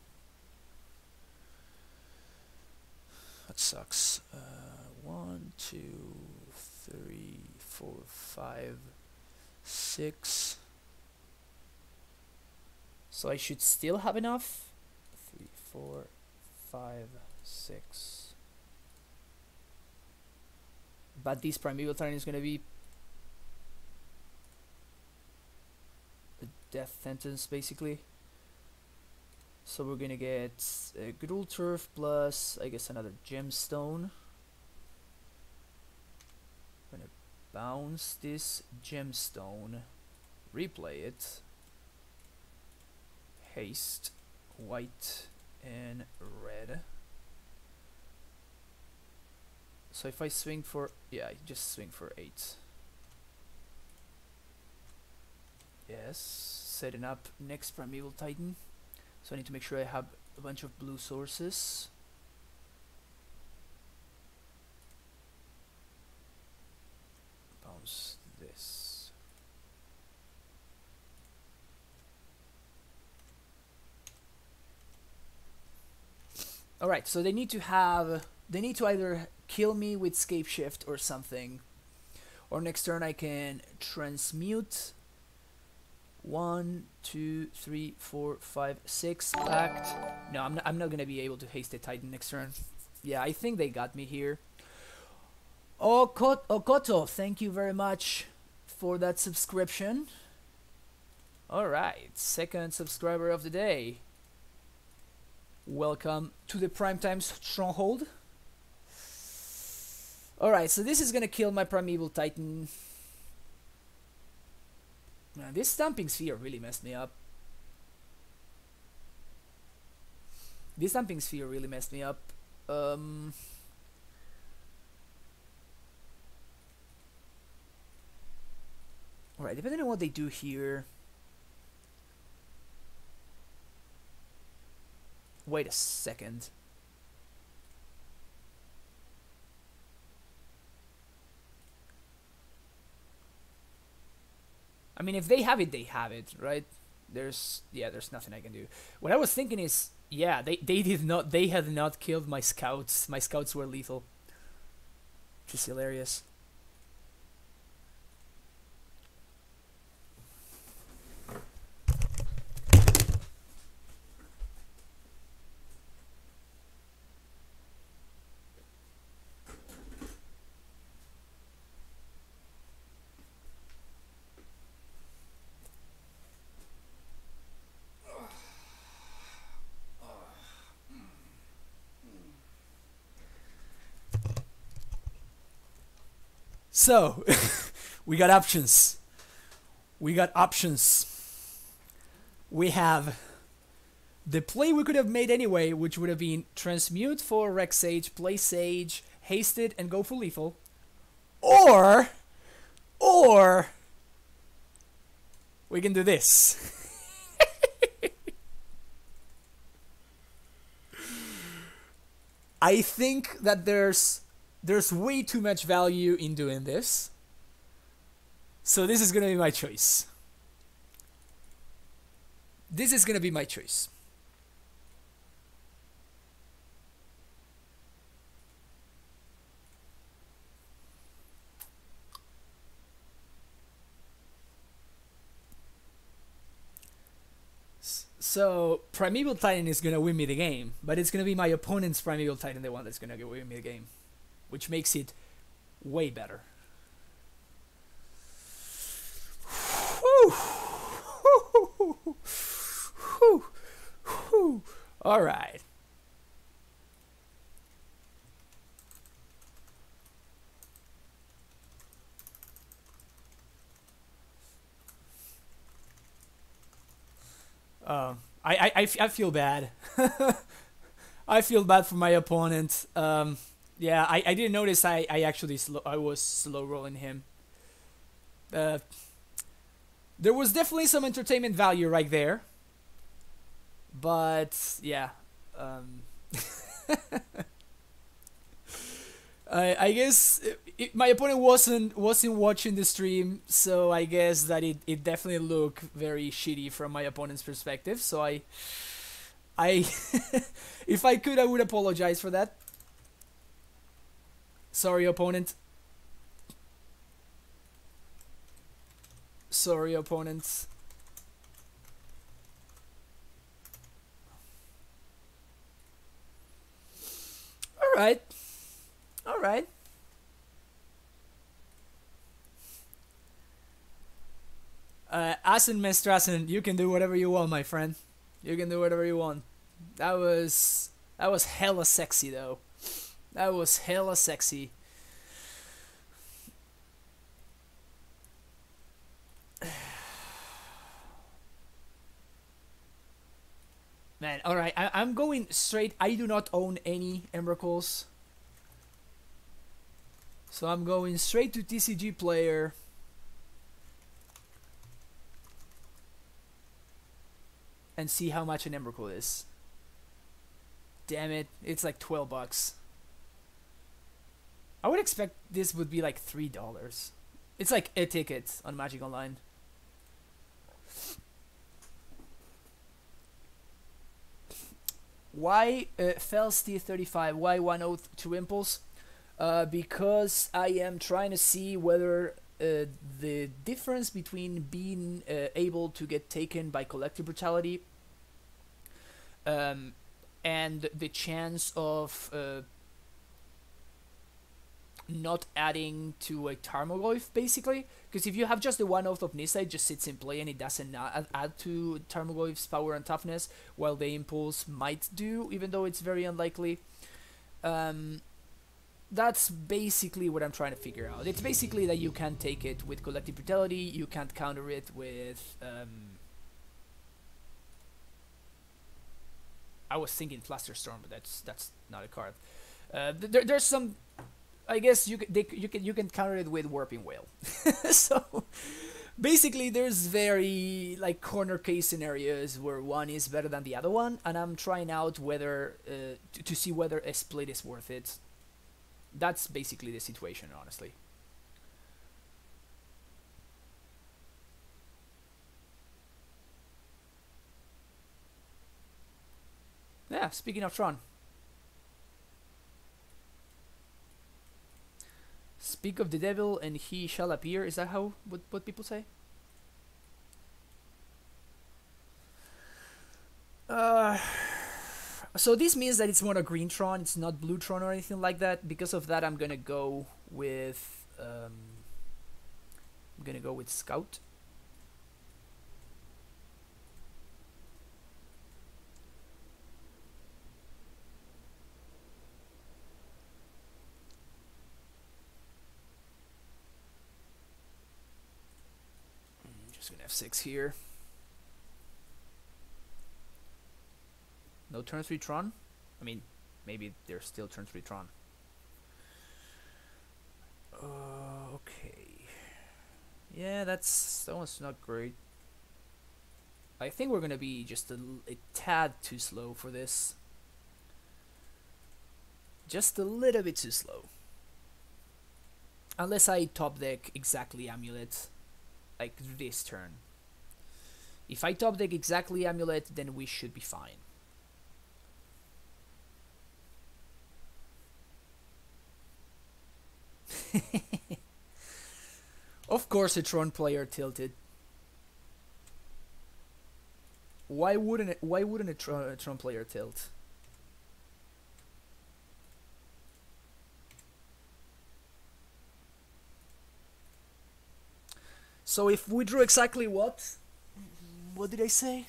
That sucks. 1, 2, 3, 4, 5, 6. So I should still have enough. 3, 4, 5, 6. But this Primeval Titan is going to be a death sentence, basically. So we're going to get a Gruul Turf plus, I guess, another Gemstone. I'm going to bounce this Gemstone, replay it, haste, white, and red. So if I swing for, yeah, I just swing for 8. Yes, setting up next Primeval Titan. So I need to make sure I have a bunch of blue sources. Bounce this. Alright, so they need to either kill me with Scape Shift or something. Or next turn I can transmute 1, 2, 3, 4, 5, 6 pact. No, I'm not gonna be able to haste the Titan next turn. Yeah, I think they got me here. Okoto, thank you very much for that subscription. Alright, second subscriber of the day. Welcome to the Primetime Stronghold. Alright, so this is gonna kill my Primeval Titan. Man, this Stamping Sphere really messed me up. Alright, depending on what they do here. Wait a second. I mean, if they have it, right? There's nothing I can do. What I was thinking is, yeah, they had not killed my scouts. My scouts were lethal. Which is hilarious. So, we got options. We have the play we could have made anyway, which would have been transmute for Rex Sage, play Sage, haste it, and go for lethal. Or we can do this. I think that there's way too much value in doing this. So this is gonna be my choice. So Primeval Titan is gonna win me the game, but it's gonna be my opponent's Primeval Titan, the one that's gonna win me the game, which makes it way better. All right. I feel bad. I feel bad for my opponent. Yeah, I didn't notice I was slow rolling him. There was definitely some entertainment value right there. But yeah, I guess my opponent wasn't watching the stream, so I guess that it definitely looked very shitty from my opponent's perspective. So I if I could, I would apologize for that. Sorry, opponent. Sorry, opponents. Alright. Alright. Asen Mestrasen, you can do whatever you want, my friend. You can do whatever you want. That was hella sexy, though. That was hella sexy. Man, alright, I'm going straight. I do not own any Emrakuls. So I'm going straight to TCG player. and see how much an Emrakul is. Damn it, it's like $12. I would expect this would be like $3. It's like a ticket on Magic Online. Why Fel's T35? Why 102 Impulse? Because I am trying to see whether the difference between being able to get taken by Collective Brutality and the chance of not adding to a Tarmogoyf, basically. Because if you have just the 1/0 of Nissa, it just sits in play and it doesn't add to Tarmogoyf's power and toughness, while the Impulse might do, even though it's very unlikely. That's basically what I'm trying to figure out. It's basically that you can't take it with Collective Brutality, you can't counter it with... I was thinking Flusterstorm, but that's not a card. There's some... I guess you can counter it with Warping Whale. So basically there's very like corner case scenarios where one is better than the other one, and I'm trying out whether to see whether a split is worth it. That's basically the situation, honestly. Yeah, speaking of Tron. Speak of the devil and he shall appear. Is that how what people say? So this means that it's not a green Tron, it's not blue Tron or anything like that. Because of that, I'm gonna go with Scout. Just gonna have 6 here. No turn 3 Tron? I mean, maybe there's still turn 3 Tron. Okay. Yeah, that one's not great. I think we're gonna be just a tad too slow for this. Just a little bit too slow. Unless I top deck exactly Amulet, like this turn. If I top deck exactly Amulet, then we should be fine. Of course a Tron player tilted. Why wouldn't a Tron player tilt? So if we drew exactly what did I say?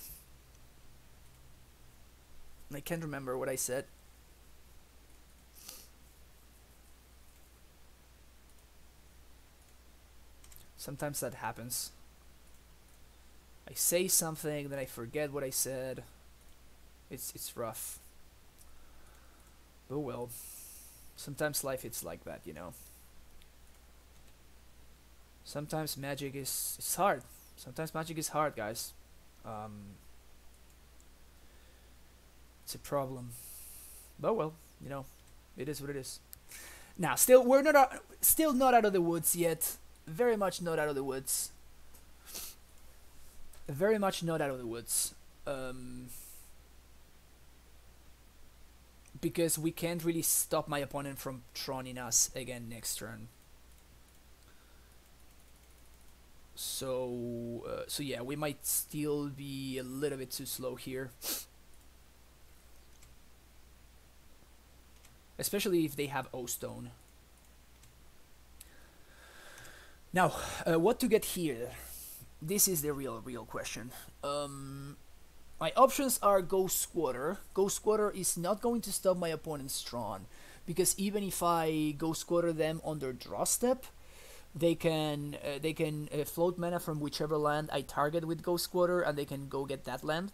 I can't remember what I said. Sometimes that happens. I say something, then I forget what I said. It's rough. Oh well. Sometimes life it's like that, you know. Sometimes magic is hard. Sometimes magic is hard, guys. It's a problem. But well, you know, it is what it is. Now, still we're still not out of the woods yet. Very much not out of the woods. Very much not out of the woods. Because we can't really stop my opponent from Troning us again next turn. So yeah, we might still be a little bit too slow here. Especially if they have O-Stone. Now, what to get here? This is the real question. My options are Ghost Squatter. Ghost Squatter is not going to stop my opponent's Tron, because even if I Ghost Squatter them on their draw step, they can float mana from whichever land I target with Ghost Squatter, and they can go get that land.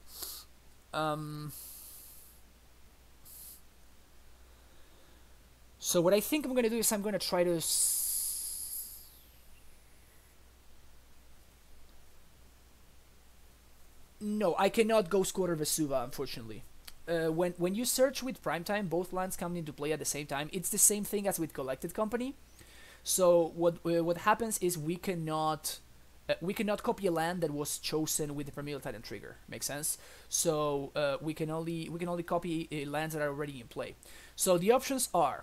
So what I think I'm gonna do is I'm gonna try to No, I cannot Ghost Quarter Vesuva, unfortunately. When you search with Primetime, both lands come into play at the same time. It's the same thing as with Collected Company. So what happens is we cannot copy a land that was chosen with the Primordial Titan trigger. Makes sense? So we can only copy lands that are already in play. So the options are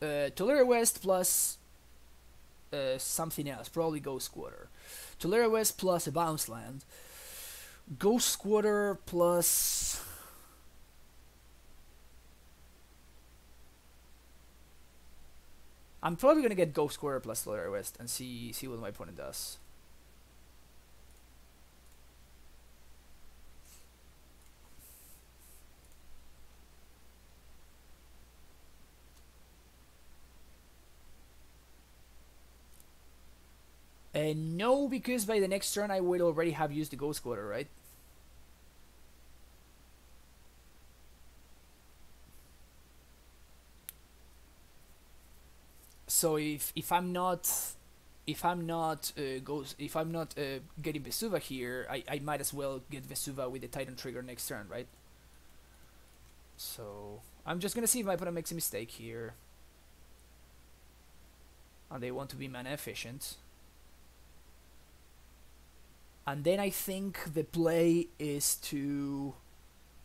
Tolera West plus something else, probably Ghost Quarter. Tolera West plus a bounce land. Ghost Quarter plus... I'm probably gonna get Ghost Quarter plus Tolera West and see what my opponent does. No, because by the next turn I will already have used the Ghost Quarter, right? So if I'm not getting Vesuva here, I might as well get Vesuva with the Titan trigger next turn, right? So I'm just gonna see if my opponent makes a mistake here, and they want to be mana efficient. And then I think the play is to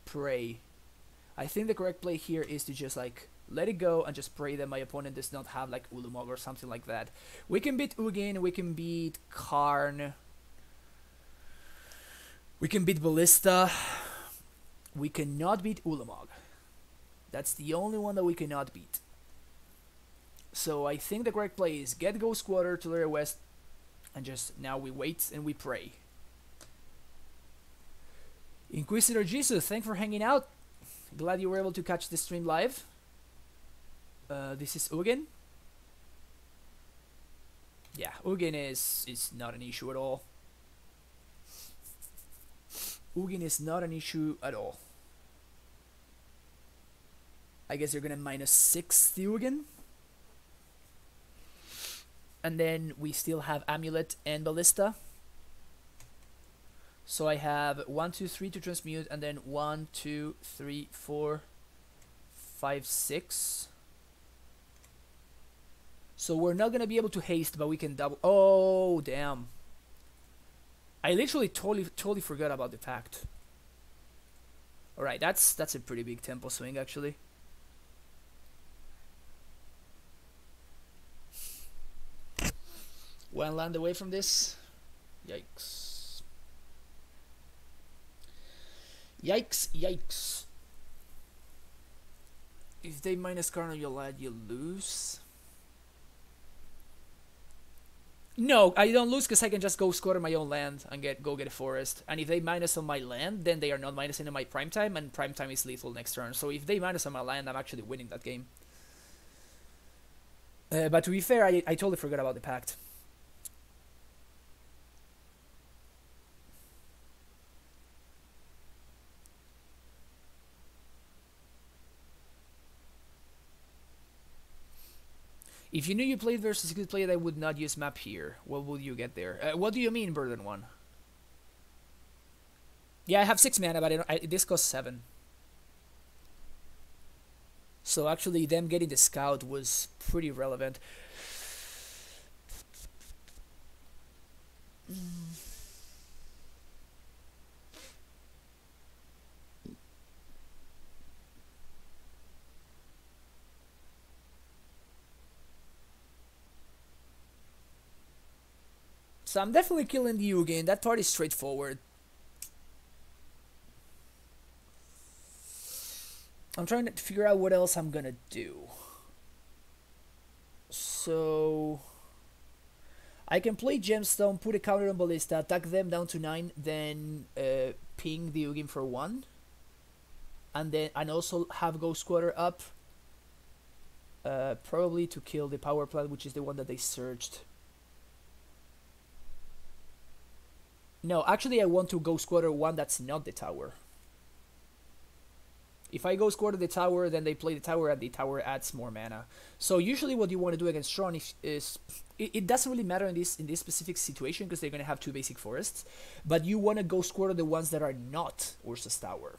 pray. I think the correct play here is to just like let it go and just pray that my opponent does not have like Ulamog or something like that. We can beat Ugin, we can beat Karn, we can beat Ballista. We cannot beat Ulamog. That's the only one that we cannot beat. So I think the correct play is get Ghost Quarter to Tolera West, and just now we wait and we pray. Inquisitor Jesus, thanks for hanging out. Glad you were able to catch the stream live. This is Ugin. Yeah, Ugin is not an issue at all. Ugin is not an issue at all. I guess you're gonna -6 the Ugin. And then we still have Amulet and Ballista. So I have 1, 2, 3 to transmute, and then 1, 2, 3, 4, 5, 6. So we're not gonna be able to haste, but we can double. Oh damn! I literally totally forgot about the pact. All right, that's a pretty big tempo swing actually. One land away from this. Yikes. Yikes, yikes. If they minus card on your land, you lose. No, I don't lose because I can just go score on my own land and go get a forest. And if they minus on my land, then they are not minusing on my prime time, and prime time is lethal next turn. So if they minus on my land, I'm actually winning that game. But to be fair, I totally forgot about the pact. If you knew you played versus a good player that would not use map here, what will you get there? What do you mean, Burden 1? Yeah, I have 6 mana, but this costs 7. So actually, them getting the scout was pretty relevant. So I'm definitely killing the Ugin. That part is straightforward. I'm trying to figure out what else I'm gonna do. So I can play Gemstone, put a counter on Ballista, attack them down to 9, then ping the Ugin for 1, and also have Ghost Quarter up, probably to kill the power plant, which is the one that they searched. No, actually I want to Ghost Quarter one that's not the tower. If I go square to the tower, then they play the tower, and the tower adds more mana. So usually, what you want to do against Tron is it doesn't really matter in this specific situation because they're gonna have two basic forests, but you want to go square to the ones that are not Ursa's tower,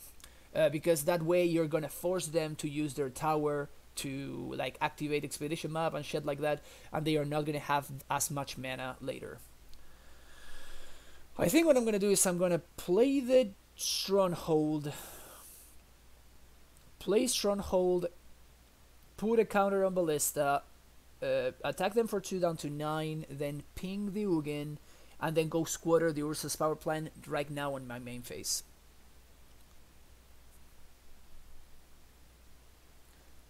because that way you're gonna force them to use their tower to like activate expedition map and shit like that, and they are not gonna have as much mana later. I think what I'm gonna do is I'm gonna play the Stronghold, put a counter on Ballista, attack them for 2 down to 9, then ping the Ugin, and then go squatter the Ursa's power plant right now on my main phase.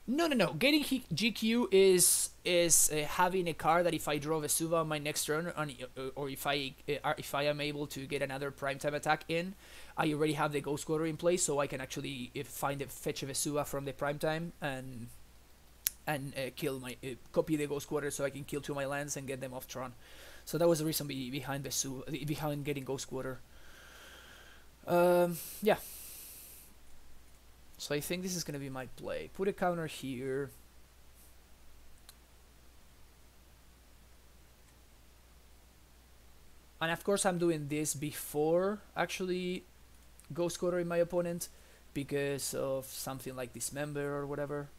No. Getting GQ is having a card that if I draw Vesuva on my next turn, or if I am able to get another primetime attack in, I already have the Ghost Quarter in place, so I can actually find a fetch a Vesuva from the primetime and kill my copy the Ghost Quarter, so I can kill 2 of my lands and get them off Tron. So that was the reason behind Vesuva, behind getting Ghost Quarter. Yeah. So I think this is going to be my play. Put a counter here. And of course I'm doing this before actually Ghost Quartering my opponent because of something like Dismember or whatever.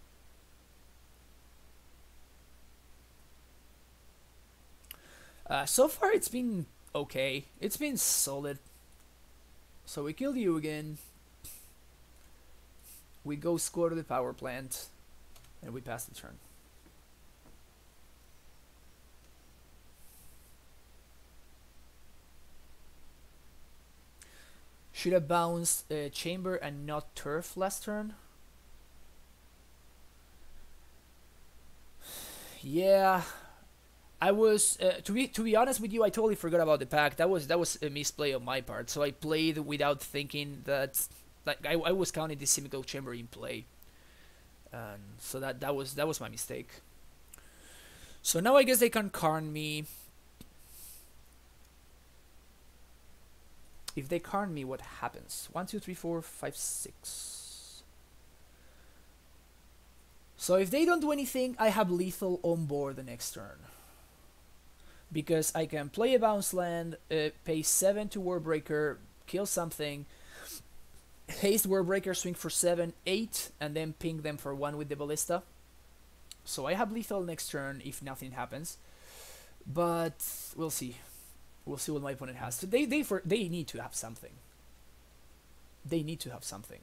So far it's been okay. It's been solid. So we killed you again. We go score to the power plant, and we pass the turn. Should have bounced Chamber and not Turf last turn. Yeah, I was to be honest with you, I totally forgot about the pack. That was a misplay on my part. So I played without thinking that. Like I was counting the Simical Chamber in play, and so that was my mistake. So now I guess they can Karn me. If they Karn me, what happens? 1, 2, 3, 4, 5, 6. So if they don't do anything, I have lethal on board the next turn. Because I can play a bounce land, pay 7 to Warbreaker, kill something, haste Warbreaker, swing for 7, 8, and then ping them for 1 with the Ballista. So I have lethal next turn if nothing happens. But we'll see. We'll see what my opponent has. So they need to have something. They need to have something.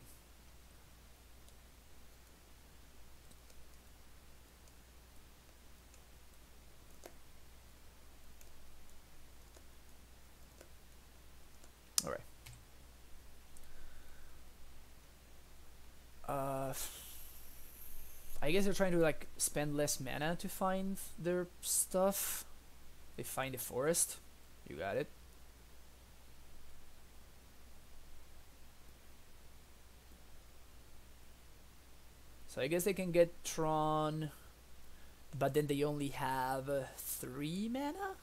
All right. I guess they're trying to like spend less mana to find their stuff. They find a forest. You got it. So I guess they can get Tron, but then they only have 3 mana?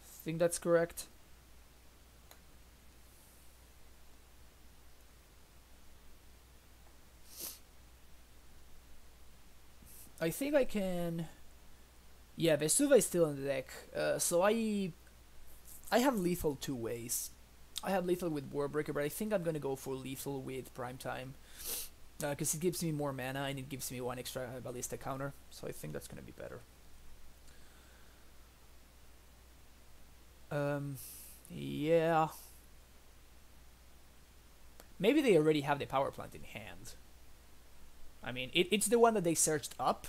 I think that's correct. I think I can. Yeah, Vesuva is still in the deck. So I have lethal 2 ways. I have lethal with Warbreaker, but I think I'm gonna go for lethal with Primetime. Because it gives me more mana and it gives me 1 extra Ballista counter. So I think that's gonna be better. Yeah. Maybe they already have the power plant in hand. I mean, it's the one that they searched up,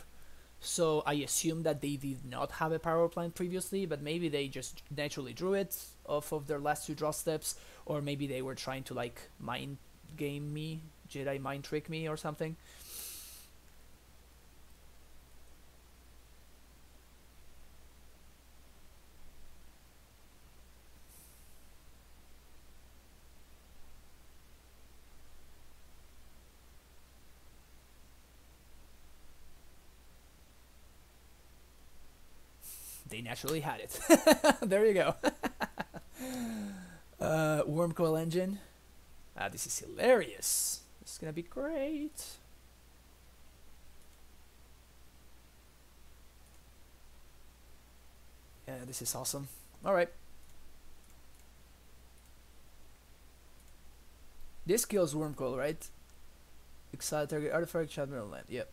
so I assume that they did not have a power plant previously, but maybe they just naturally drew it off of their last 2 draw steps, or maybe they were trying to like mind game me, Jedi mind trick me or something. They naturally had it. There you go. Worm coil engine. Ah, this is hilarious. This is gonna be great. Yeah, this is awesome. Alright. This kills Worm coil, right? Exile target artifact, Chapter land. Yep.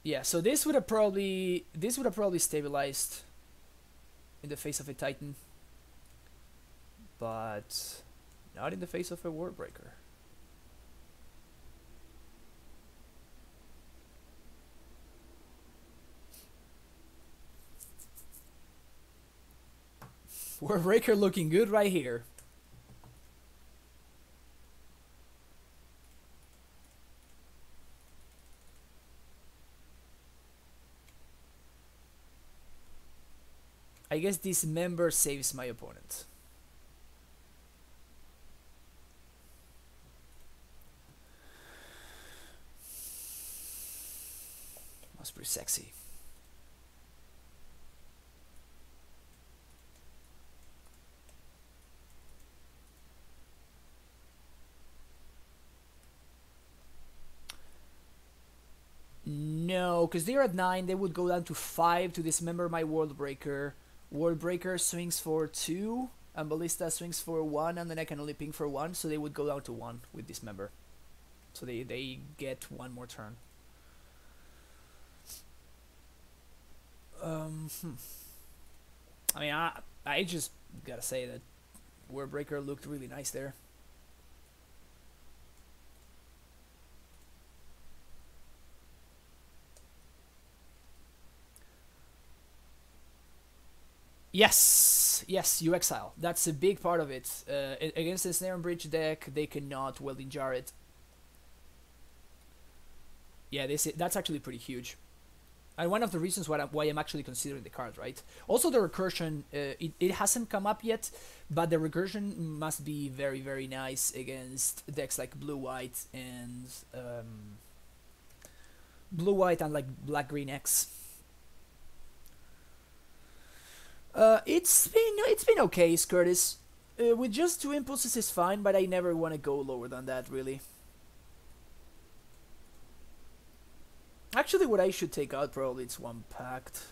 Yeah, so this would have probably stabilized in the face of a Titan, but not in the face of a Warbreaker. Warbreaker looking good right here. I guess this member saves my opponent. That's pretty sexy. No, because they're at 9, they would go down to 5 to dismember my Worldbreaker. Worldbreaker swings for 2, and Ballista swings for 1, and then I can only ping for 1, so they would go down to 1 with Dismember. So they get 1 more turn. I mean, I just gotta say that Warbreaker looked really nice there. Yes, yes, you exile. That's a big part of it. Against the Snare and Bridge deck, they cannot Welding Jar it. Yeah, that's actually pretty huge. And one of the reasons why I'm actually considering the card, right? Also, the recursion, it hasn't come up yet, but the recursion must be very, very nice against decks like Blue-White and like Black-Green X. It's been okay, Curtis. With just 2 impulses is fine, but I never want to go lower than that, really. Actually, what I should take out probably it's 1 Pact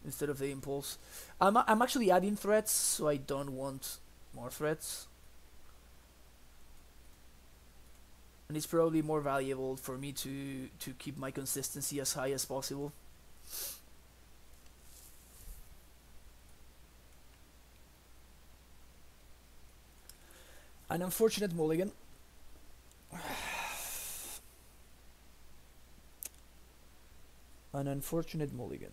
instead of the impulse. I'm actually adding threats, so I don't want more threats. And it's probably more valuable for me to keep my consistency as high as possible. An unfortunate mulligan. An unfortunate mulligan.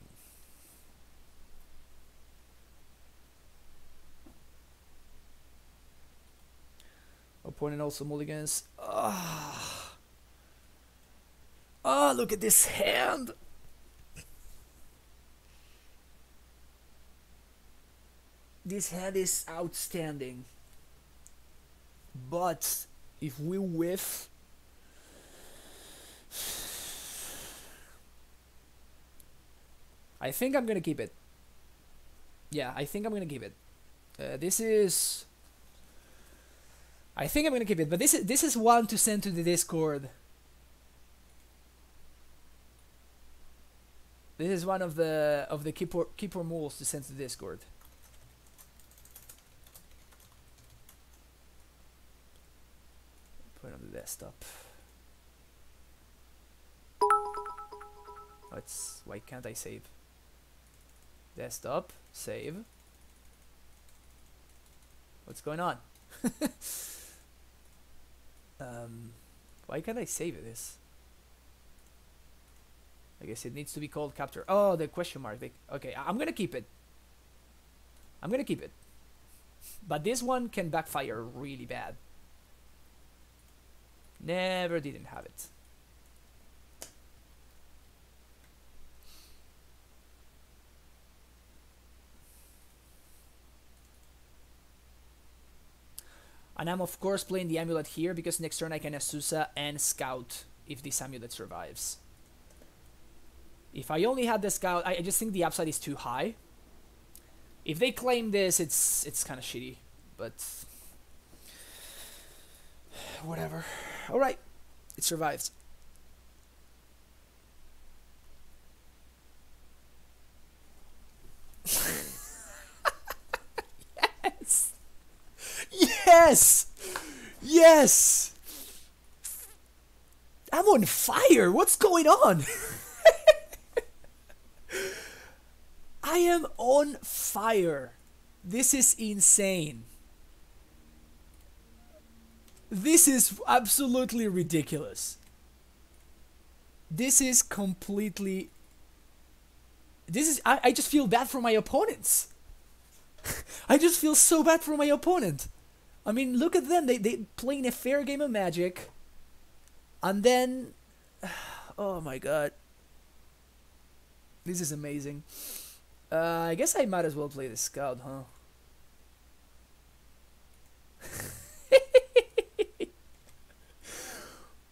Opponent also mulligans. Ah, look at this hand. This hand is outstanding. But if we whiff, I think I'm gonna keep it. Yeah, I think I'm gonna keep it. I think I'm gonna keep it, but this is one to send to the Discord. This is one of the keeper moves to send to the Discord. Put it on the desktop. Oh, why can't I save? Desktop, save. What's going on? Why can't I save this? I guess it needs to be called capture. Oh, the question mark. Okay, I'm gonna keep it. I'm gonna keep it. But this one can backfire really bad. Never didn't have it. And I'm of course playing the Amulet here because next turn I can Azusa and Scout if this Amulet survives. If I only had the Scout, I just think the upside is too high. If they claim this, it's kind of shitty, but whatever. All right, it survives. Yes, yes, yes. I'm on fire. What's going on? I am on fire. This is insane. This is absolutely ridiculous. This is completely... This is... I just feel bad for my opponents. I just feel so bad for my opponent. I mean, look at them. They playing a fair game of Magic. And then... Oh my god. This is amazing. I guess I might as well play the Scout, huh?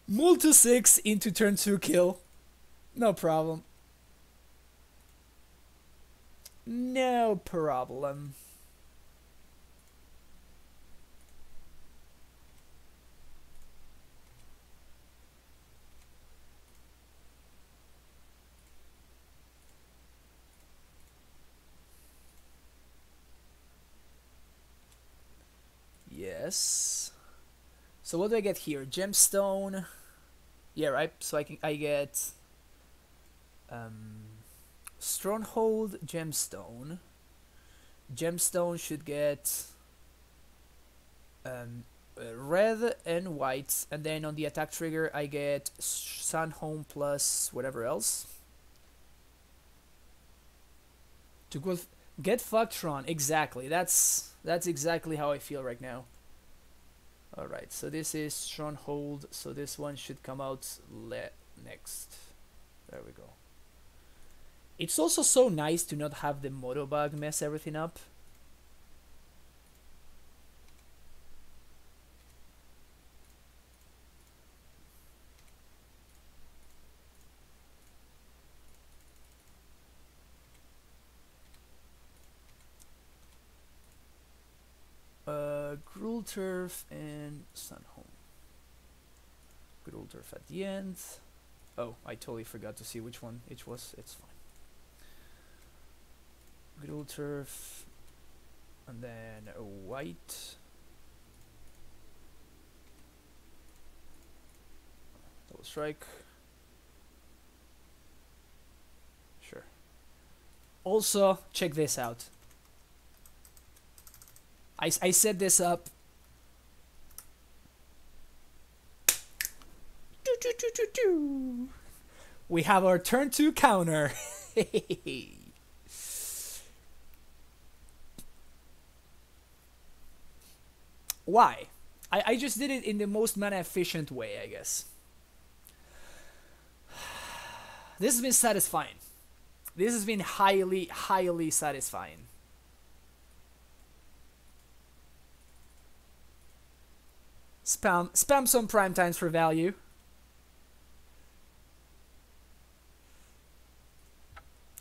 Multi 6 into turn 2 kill. No problem. No problem. Yes. So what do I get here? Gemstone. Yeah, right. So I get Stronghold, Gemstone. Gemstone should get red and white, and then on the attack trigger I get Sunhome plus whatever else. To go get fucked, Tron. Exactly. That's exactly how I feel right now. Alright, so this is Stronghold, so this one should come out next. There we go. It's also so nice to not have the Motobug mess everything up. Gruul Turf and Sunhome. Gruul Turf at the end. Oh, I totally forgot to see which one it was. It's fine. Gruul Turf, and then a white. Double strike. Sure. Also, check this out. I set this up. We have our turn 2 counter. Why? I just did it in the most mana efficient way, I guess. This has been satisfying. This has been highly, highly satisfying. Spam some prime times for value.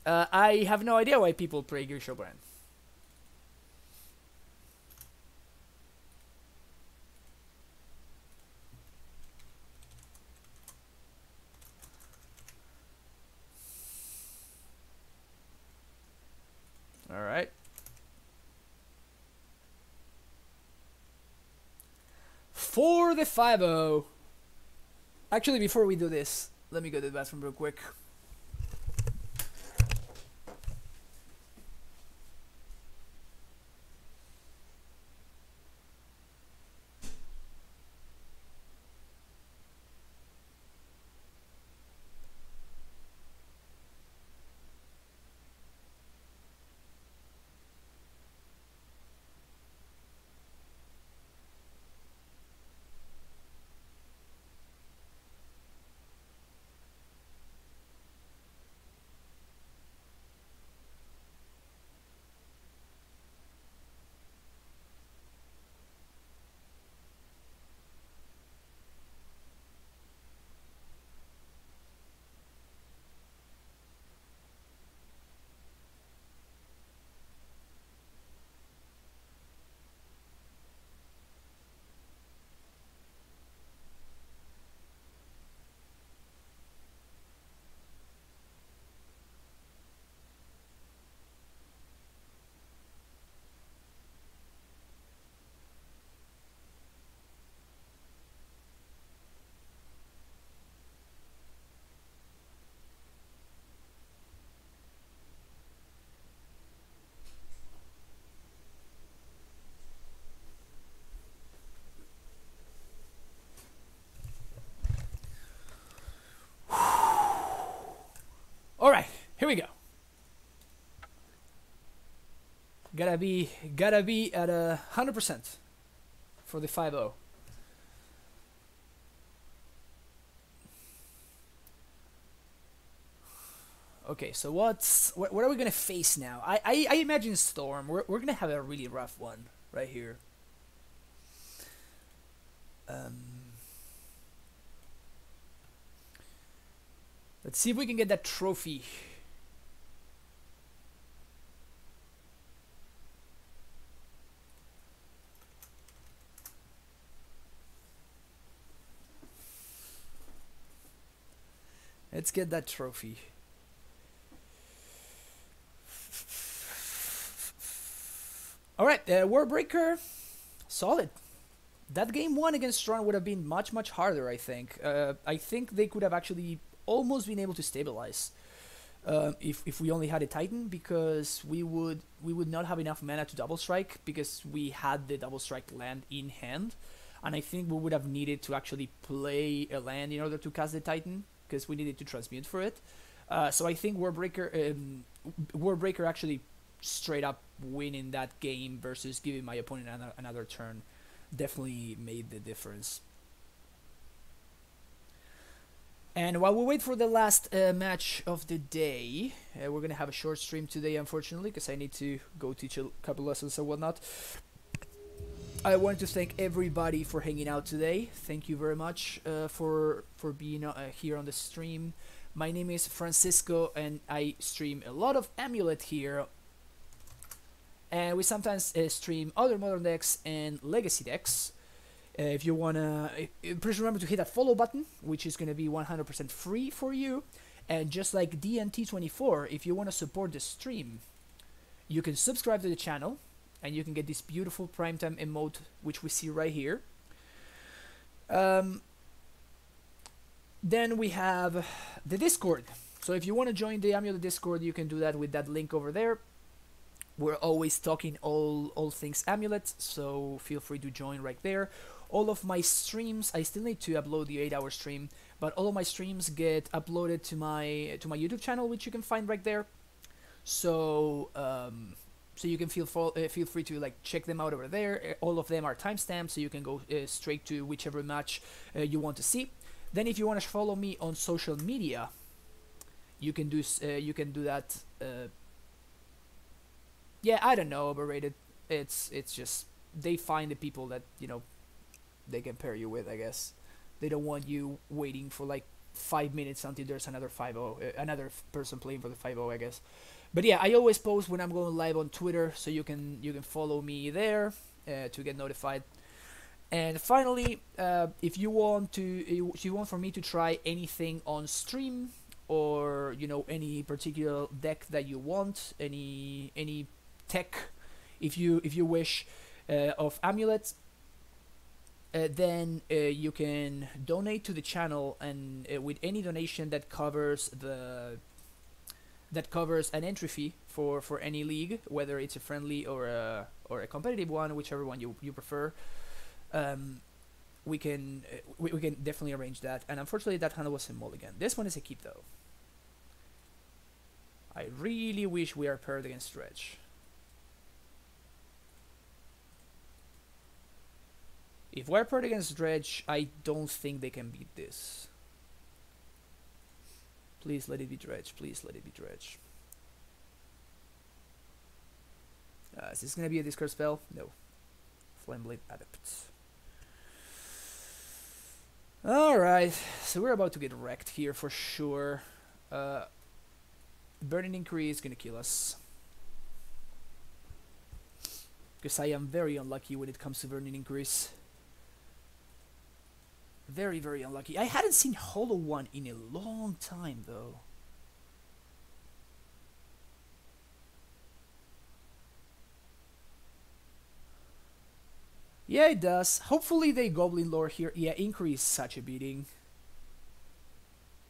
I have no idea why people play Gearshowbrand. All right. For the 5-0. Actually, before we do this, let me go to the bathroom real quick. Gotta be at 100% for the 5-0. Okay, so what are we gonna face now? I imagine Storm. We're gonna have a really rough one right here. Um, let's see if we can get that trophy. Let's get that trophy. All right, Warbreaker, solid. That game one against Tron would have been much harder. I think they could have actually almost been able to stabilize if we only had a Titan, because we would not have enough mana to double strike because we had the double strike land in hand, and I think we would have needed to actually play a land in order to cast the Titan because we needed to transmute for it. So I think Warbreaker actually straight up winning that game versus giving my opponent another turn definitely made the difference. And while we wait for the last match of the day, we're gonna have a short stream today, unfortunately, because I need to go teach a couple lessons and whatnot. I want to thank everybody for hanging out today. Thank you very much for being here on the stream. My name is Francisco, and I stream a lot of Amulet here. And we sometimes stream other modern decks and legacy decks. If you wanna, please remember to hit that follow button, which is gonna be 100% free for you. And just like DNT24, if you wanna support the stream, you can subscribe to the channel, and you can get this beautiful primetime emote, which we see right here. Then we have the Discord. So if you want to join the Amulet Discord, you can do that with that link over there. We're always talking all things Amulet, so feel free to join right there. All of my streams, I still need to upload the 8-hour stream, but all of my streams get uploaded to my YouTube channel, which you can find right there. So so you can feel free to like check them out over there. All of them are timestamped, so you can go straight to whichever match you want to see. Then, if you want to follow me on social media, you can do that. Yeah, I don't know, overrated. It's just they find the people that they can pair you with. I guess they don't want you waiting for like 5 minutes until there's another 5-0, another person playing for the 5-0, I guess. But yeah, I always post when I'm going live on Twitter, so you can follow me there to get notified. And finally, if you want for me to try anything on stream, or any particular deck that you want, any tech, if you wish, of Amulet, then you can donate to the channel, and with any donation that covers an entry fee for any league, whether it's a friendly or a competitive one, whichever one you prefer. We can definitely arrange that. And unfortunately, that hand was a mulligan. This one is a keep, though. I really wish we are paired against Dredge. If we're paired against Dredge, I don't think they can beat this. Please let it be Dredge. Please let it be Dredge. Is this gonna be a discard spell? No. Flameblade Adept. Alright, so we're about to get wrecked here for sure. Burning Increase is gonna kill us. Because I am very unlucky when it comes to Burning Increase. Very, very unlucky. I hadn't seen Hollow One in a long time, though. Yeah, it does. Hopefully they Goblin Lore here. Yeah, Increase such a beating.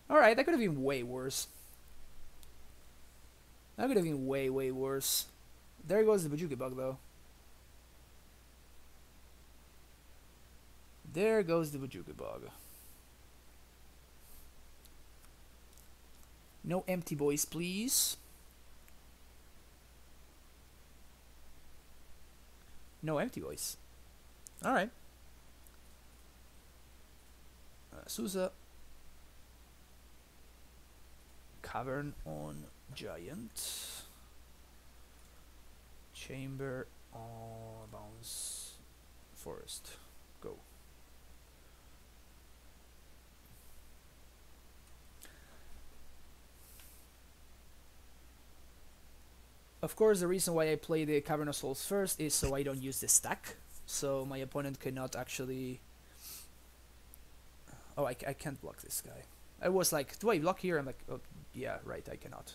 Alright, that could have been way worse. That could have been way, way worse. There goes the Bajuki Bug, though. There goes the Bajuki Bug. No empty boys, please. No empty voice. Alright. Sousa. Cavern on Giant. Chamber on Bounce. Forest. Go. Of course, the reason why I play the Cavern of Souls first is so I don't use the stack. So my opponent cannot actually... Oh, I can't block this guy. I was like, do I block here? I'm like, oh, yeah, right, I cannot.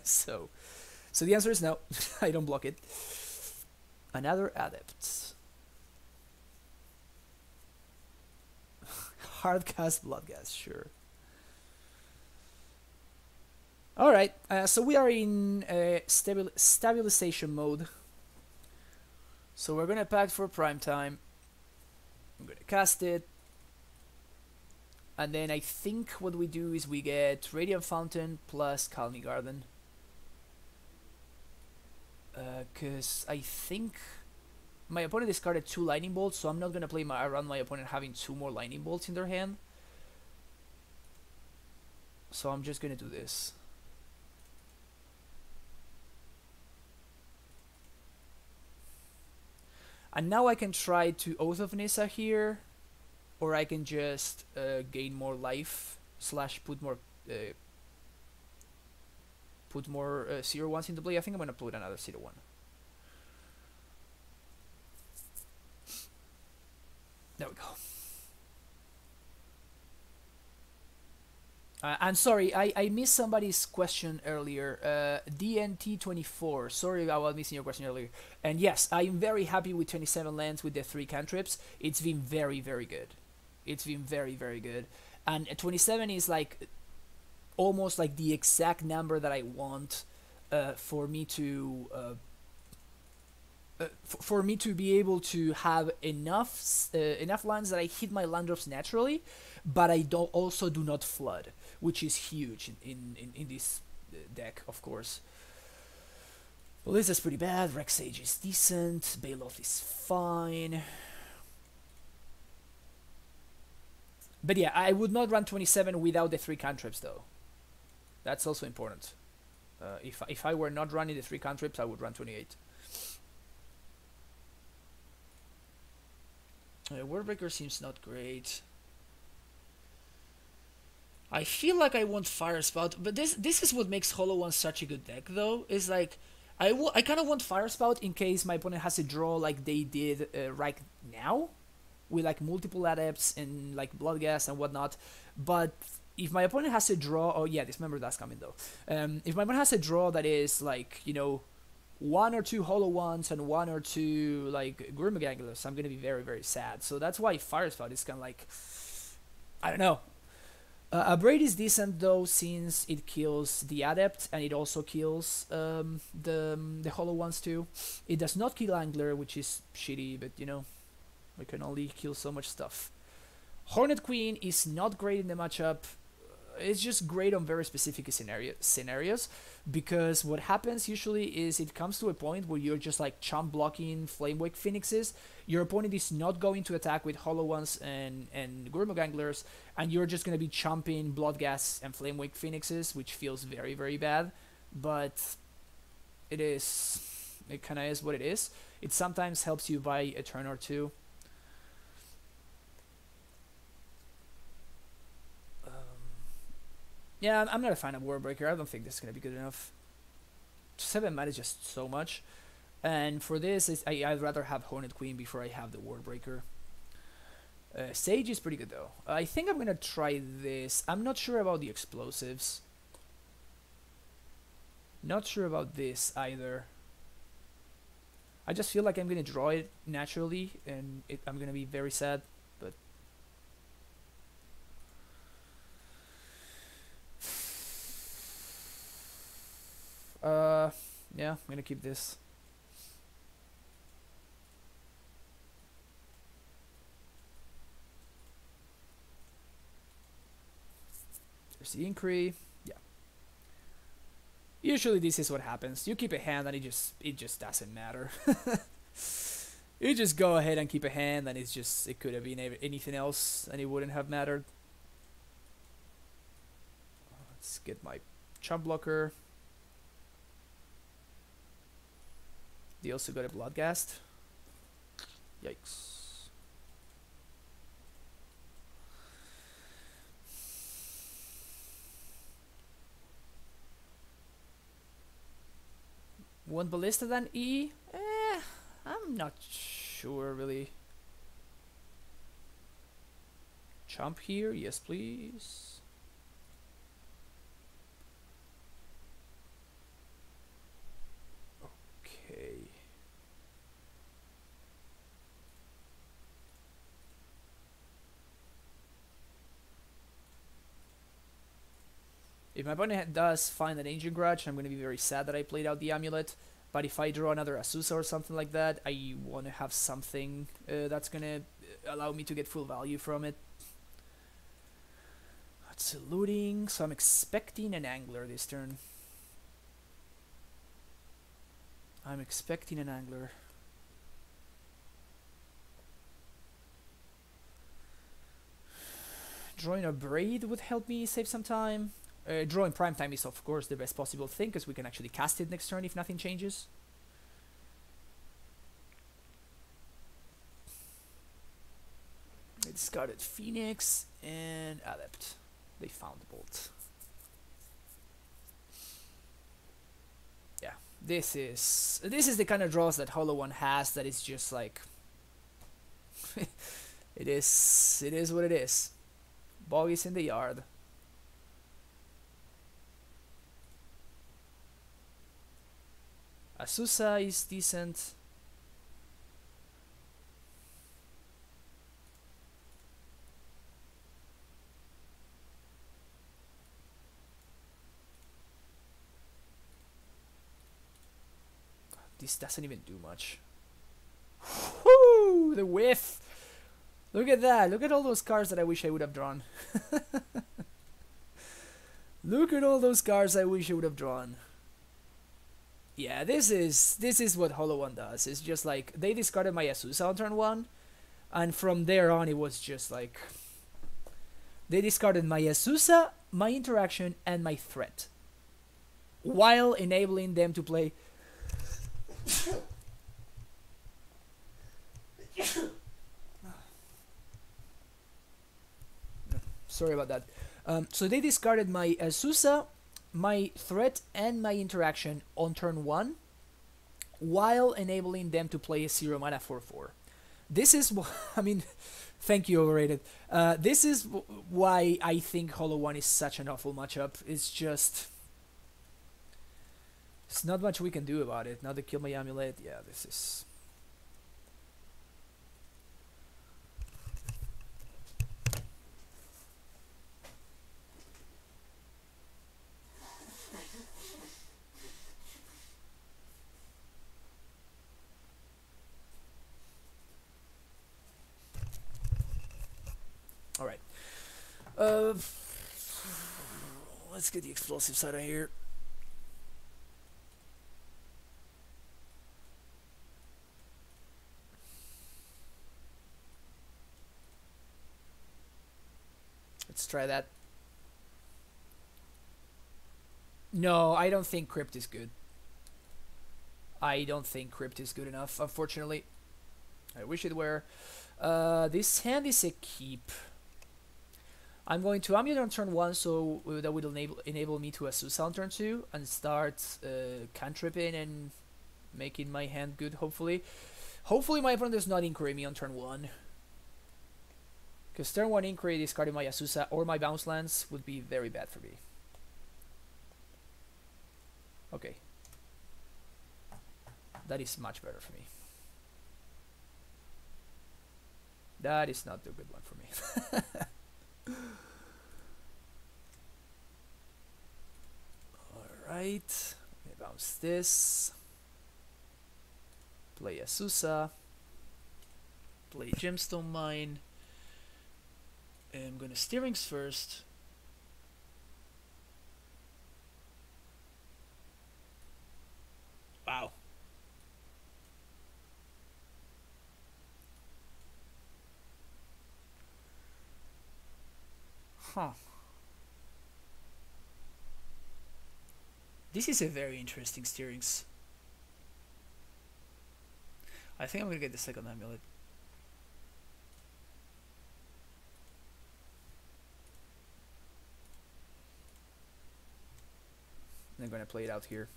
so the answer is no. I don't block it. Another Adept. Hardcast Bloodghast, sure. Alright, so we are in stabilization mode. So we're gonna pack for prime time. I'm gonna cast it. And then I think what we do is we get Radiant Fountain plus Calmy Garden. Because I think my opponent discarded 2 Lightning Bolts, so I'm not gonna play around my opponent having 2 more Lightning Bolts in their hand. So I'm just gonna do this. And now I can try to Oath of Nissa here, or I can just gain more life / put more 0-1s into play. I think I'm gonna put another 0-1. There we go. I'm sorry, I missed somebody's question earlier. DNT24, sorry about missing your question earlier. And yes, I'm very happy with 27 lands with the 3 cantrips. It's been very, very good. It's been very, very good. And 27 is like almost like the exact number that I want for me to be able to have enough lands that I hit my land drops naturally, but I also do not flood, which is huge in this deck, of course. Well, this is pretty bad. Rex Sage is decent. Bailoff is fine. But yeah, I would not run 27 without the 3 cantrips, though. That's also important. If I were not running the 3 cantrips, I would run 28. Warbreaker seems not great. I feel like I want Fire Spout, but this is what makes Hollow One such a good deck, though. Is like I kind of want Fire Spout in case my opponent has a draw like they did right now, with like multiple adepts and like Bloodghast and whatnot. But if my opponent has a draw, oh yeah, Dismember that's coming though. If my opponent has a draw that is like, you know, 1 or 2 Hollow Ones and 1 or 2 like Gurmaganglers, I'm gonna be very, very sad. So that's why Fire Spout is kind of like, I don't know. Abrade is decent though, since it kills the Adept and it also kills the Hollow Ones too. It does not kill Angler, which is shitty, but you know, we can only kill so much stuff. Hornet Queen is not great in the matchup. It's just great on very specific scenarios, because what happens usually is it comes to a point where you're just like chump blocking Flamewake Phoenixes. Your opponent is not going to attack with Hollow Ones and Gurmaganglers, and you're just going to be chumping Bloodghast and Flamewake Phoenixes, which feels very, very bad. But it kind of is what it is. It sometimes helps you buy a turn or two. Yeah, I'm not a fan of Warbreaker. I don't think this is going to be good enough. 7 mana is just so much. And for this, I'd rather have Hornet Queen before I have the Warbreaker. Sage is pretty good though. I think I'm going to try this. I'm not sure about the explosives. Not sure about this either. I just feel like I'm going to draw it naturally, and I'm going to be very sad. But yeah, I'm gonna keep this. There's the Incree. Yeah. Usually this is what happens. You keep a hand and it just doesn't matter. You just go ahead and keep a hand, and it could have been anything else, and it wouldn't have mattered. Let's get my chump blocker. They also got a Bloodghast. Yikes. One Ballista than E? I'm not sure really. Chump here, yes please. Okay. If my opponent does find an Ancient Grudge, I'm going to be very sad that I played out the Amulet. But if I draw another Azusa or something like that, I want to have something that's going to allow me to get full value from it. That's looting, so I'm expecting an Angler this turn. I'm expecting an Angler. Drawing a Braid would help me save some time. Drawing Prime Time is of course the best possible thing, because we can actually cast it next turn if nothing changes. I discarded Phoenix and Adept. They found the Bolt. Yeah, this is the kind of draws that Hollow One has, that is just like it is what it is. Bog is in the yard. Azusa is decent. This doesn't even do much. Whoo! The whiff! Look at that. Look at all those cards that I wish I would have drawn. Look at all those cards I wish I would have drawn. Yeah, this is what Hollow One does. It's just like, they discarded my Azusa on turn 1, and from there on it was just like, they discarded my Azusa, my interaction, and my threat, while enabling them to play sorry about that. So they discarded my Azusa, my threat, and my interaction on turn 1, while enabling them to play a 0 mana 4/4. This is, I mean, thank you, Overrated. This is why I think Hollow One is such an awful matchup. It's just, it's not much we can do about it. Now they kill my Amulet. Yeah, this is. Alright. Let's get the explosive side of here. Let's try that. No, I don't think Crypt is good. I don't think Crypt is good enough, unfortunately. I wish it were. This hand is a keep. I'm going to Amulet on turn 1, so that will enable me to Azusa on turn 2 and start cantripping and making my hand good, hopefully. Hopefully my opponent does not Inquiry me on turn 1. Because turn 1 Inquiry discarding my Azusa or my bounce lands would be very bad for me. Okay. That is much better for me. That is not the good one for me. Alright. Let me bounce this. Play Azusa. Play Gemstone Mine. I'm gonna Steerings first. Wow. Huh. This is a very interesting steerings. I think I'm gonna get the second amulet. I'm gonna play it out here.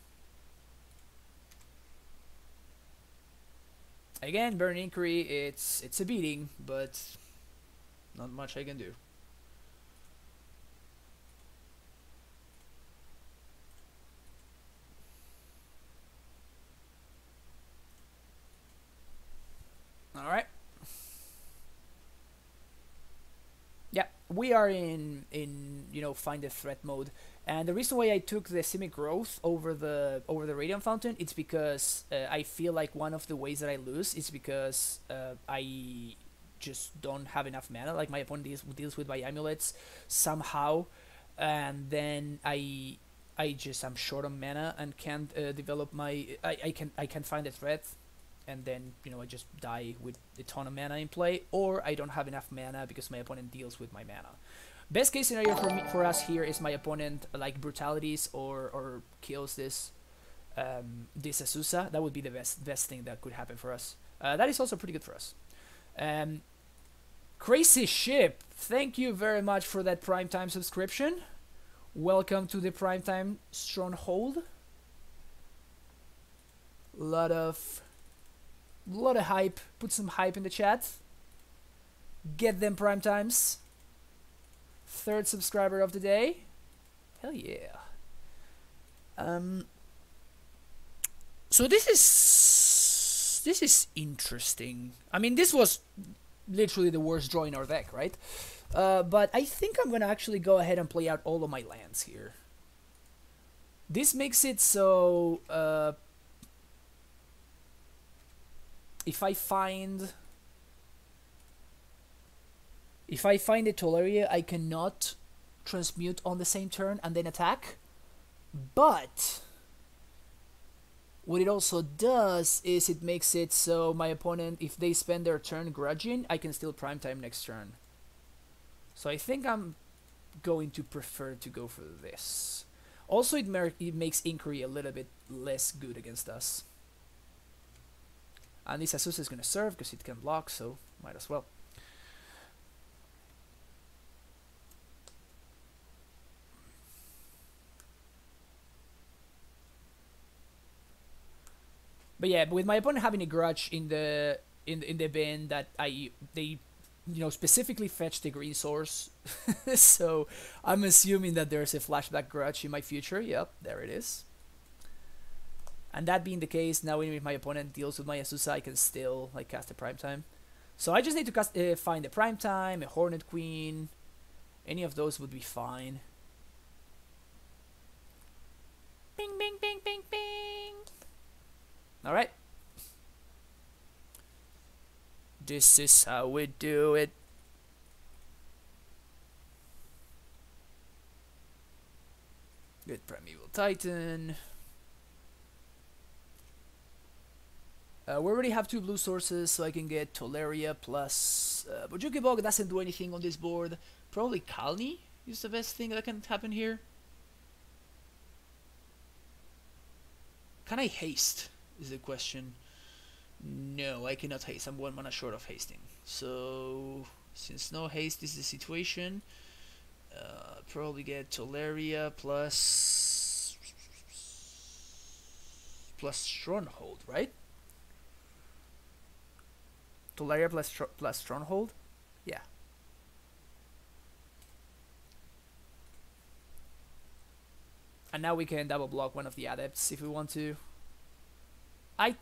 Again, Burn Inquiry, it's a beating, but not much I can do. Alright. Yeah, we are in you know, find the threat mode. And the reason why I took the Simic Growth over the Radiant Fountain, it's because I feel like one of the ways that I lose is because I just don't have enough mana. Like my opponent deals with my amulets somehow, and then I'm short on mana and can't develop my I can find a threat, and then you know I just die with a ton of mana in play, or I don't have enough mana because my opponent deals with my mana. Best case scenario for us here is my opponent like brutalities or kills this Azusa. That would be the best thing that could happen for us. That is also pretty good for us. Crazy Ship, thank you very much for that Primetime subscription. Welcome to the Primetime Stronghold. Lot of hype. Put some hype in the chat. Get them Primetimes. Third subscriber of the day. Hell yeah. So this is interesting. I mean, this was literally the worst draw in our deck, right? But I think I'm gonna actually go ahead and play out all of my lands here. This makes it so if I find a Tolaria, I cannot transmute on the same turn and then attack. But what it also does is it makes it so my opponent, if they spend their turn grudging, I can still Primetime next turn. So I think I'm going to prefer to go for this. Also, it makes Inquiry a little bit less good against us. And this Azusa is going to serve because it can block, so might as well. But yeah, with my opponent having a grudge in the bin that they you know specifically fetched the green source, so I'm assuming that there's a flashback grudge in my future. Yep, there it is. And that being the case, now even if my opponent deals with my Azusa, I can still like cast a Primetime. So I just need to cast find a Primetime, a Hornet Queen. Any of those would be fine. Bing, bing, bing, bing, bing. All right. This is how we do it. Good Primeval Titan. We already have 2 blue sources, so I can get Tolaria plus... Bojuki Bog doesn't do anything on this board. Probably Kalni is the best thing that can happen here. Can I haste, is the question. No, I cannot haste. I'm 1 mana short of hasting. So, since no haste is the situation, probably get Tolaria plus Stronghold, right? Tolaria plus Stronghold? Yeah. And now we can double block one of the adepts if we want to. I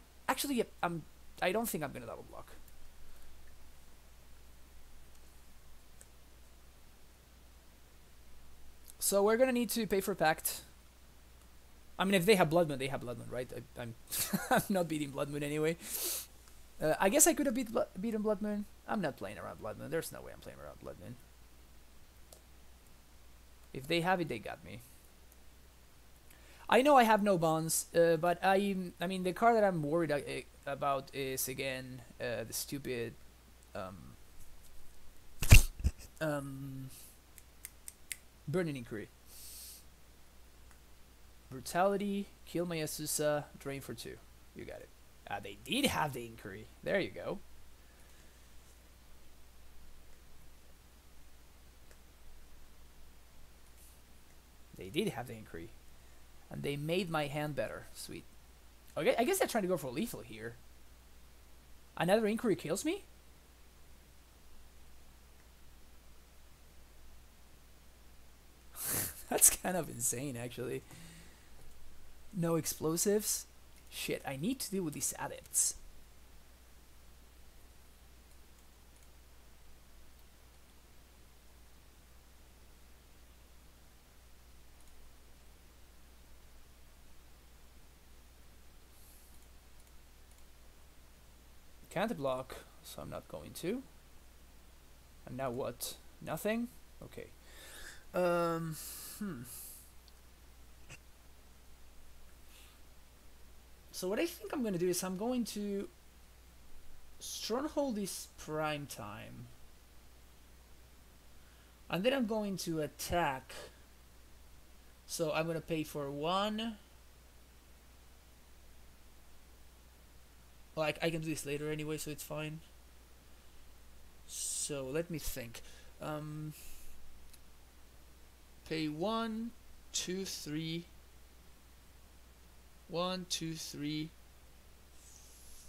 don't think I'm gonna double block. So we're gonna need to pay for Pact. I mean, if they have Blood Moon, they have Blood Moon, right? I'm I'm not beating Blood Moon anyway. I guess I could have beaten Blood Moon. I'm not playing around Blood Moon. There's no way I'm playing around Blood Moon. If they have it, they got me. I know I have no bonds, but I mean the card that I'm worried about is again the stupid Burning Inquiry. Brutality, kill my Asusa, drain for 2. You got it. They did have the Inquiry. There you go. They did have the Inquiry. And they made my hand better. Sweet. Okay, I guess they're trying to go for lethal here. Another Inquiry kills me? That's kind of insane, actually. No explosives? Shit, I need to deal with these adepts. Can't block, so I'm not going to. And now what? Nothing? Okay. So what I think I'm going to do is I'm going to Stronghold this prime time. And then I'm going to attack. So I'm going to pay for 1. Well, I can do this later anyway, so it's fine. So let me think. Pay 1, 2, 3. 1, 2, 3,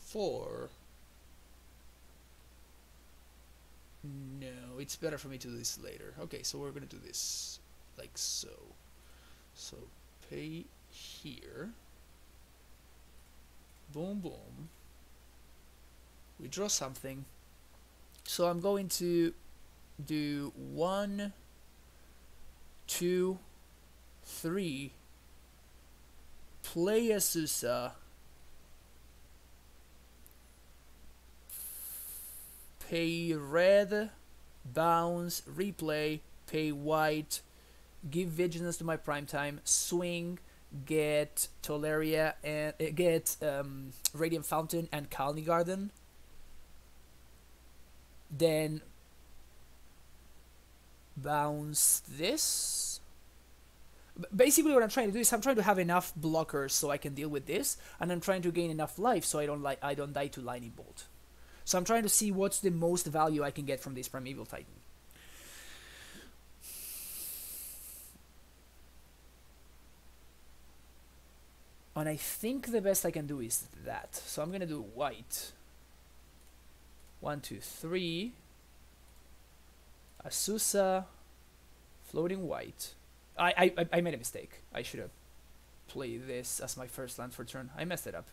4. No, it's better for me to do this later. Okay, so we're gonna do this like so. So pay here. Boom, boom. We draw something. So I'm going to do 1, 2, 3. Play Asusa. Pay red, bounce, replay, pay white, give vigilance to my prime time, swing, get Toleria and get Radiant Fountain and Colony Garden. Then bounce this. Basically what I'm trying to do is I'm trying to have enough blockers so I can deal with this, and I'm trying to gain enough life so I don't die to Lightning Bolt. So I'm trying to see what's the most value I can get from this Primeval Titan. And I think the best I can do is that. So I'm gonna do white. 1, 2, 3. Asusa, floating white. I made a mistake. I should have played this as my first land for turn. I messed it up.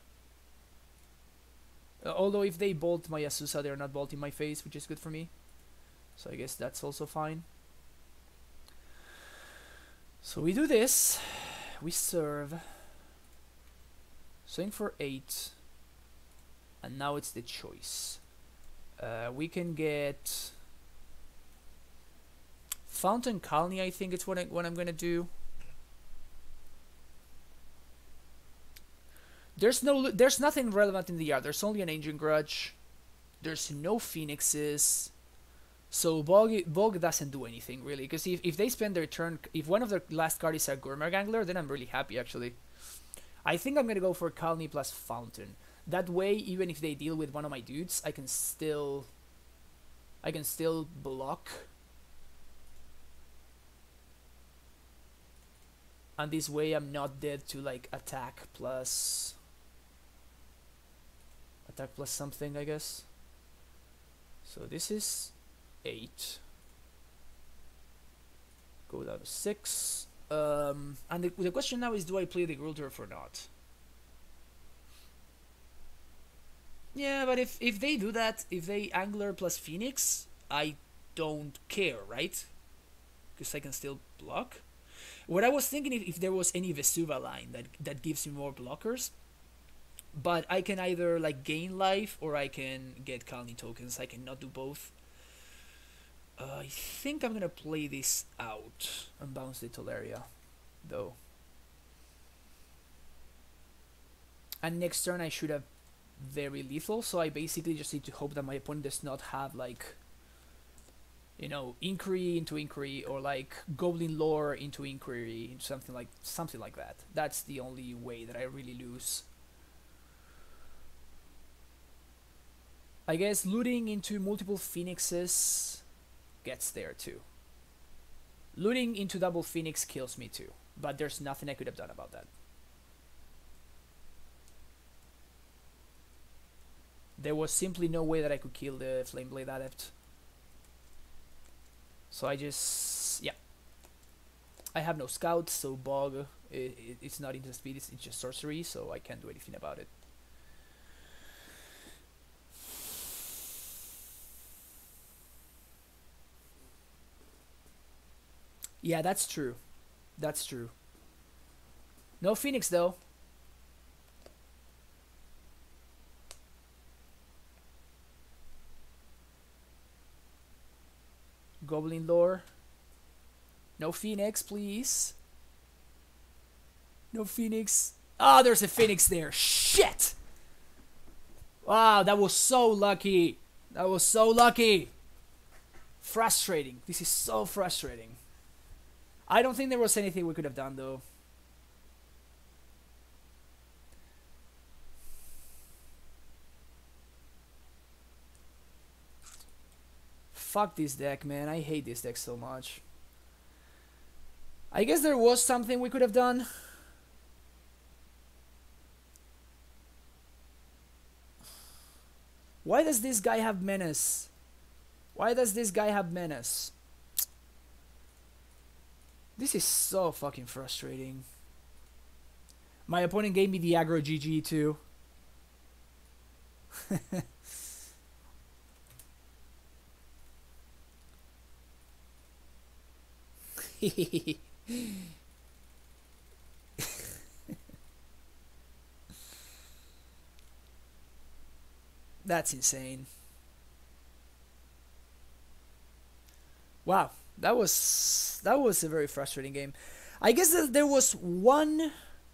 Although if they bolt my Asusa, they're not bolting my face, which is good for me. So I guess that's also fine. So we do this. We serve. Swing for 8. And now it's the choice. We can get Fountain Colony, I think it's what I'm gonna do. There's nothing relevant in the yard. There's only an Ancient Grudge. There's no Phoenixes. So Bog doesn't do anything really, because if they spend their turn, if one of their last cards is a Gourmet Gangler, then I'm really happy actually. I think I'm gonna go for Colony plus Fountain. That way, even if they deal with one of my dudes, I can still block. And this way I'm not dead to like attack plus something, I guess. So this is 8. Go down to 6. And the question now is, do I play the Grulturf or not? Yeah, but if they do that, if they Angler plus Phoenix, I don't care, right? Because I can still block. What I was thinking, if there was any Vesuva line that gives me more blockers, but I can either like gain life or I can get Colony tokens. I cannot do both. I think I'm gonna play this out and bounce the Toleria, though. And next turn I should have very lethal, so I basically just need to hope that my opponent does not have like You know, inquiry into inquiry, or like goblin lore into inquiry, something like that. That's the only way that I really lose. I guess looting into multiple phoenixes gets there too. Looting into double phoenix kills me too, but there's nothing I could have done about that. There was simply no way that I could kill the Flameblade Adept. So I just, yeah. I have no scouts, so Bog, it's not into speed, it's just sorcery, so I can't do anything about it. Yeah, that's true. That's true. No Phoenix though. Goblin lore. No Phoenix, please. No Phoenix. Ah, oh, there's a Phoenix there. Shit! Wow, that was so lucky. That was so lucky. Frustrating. This is so frustrating. I don't think there was anything we could have done though. Fuck this deck, man. I hate this deck so much. I guess there was something we could have done. Why does this guy have Menace? Why does this guy have Menace? This is so fucking frustrating. My opponent gave me the aggro GG too. That's insane. Wow, that was a very frustrating game. I guess that there was one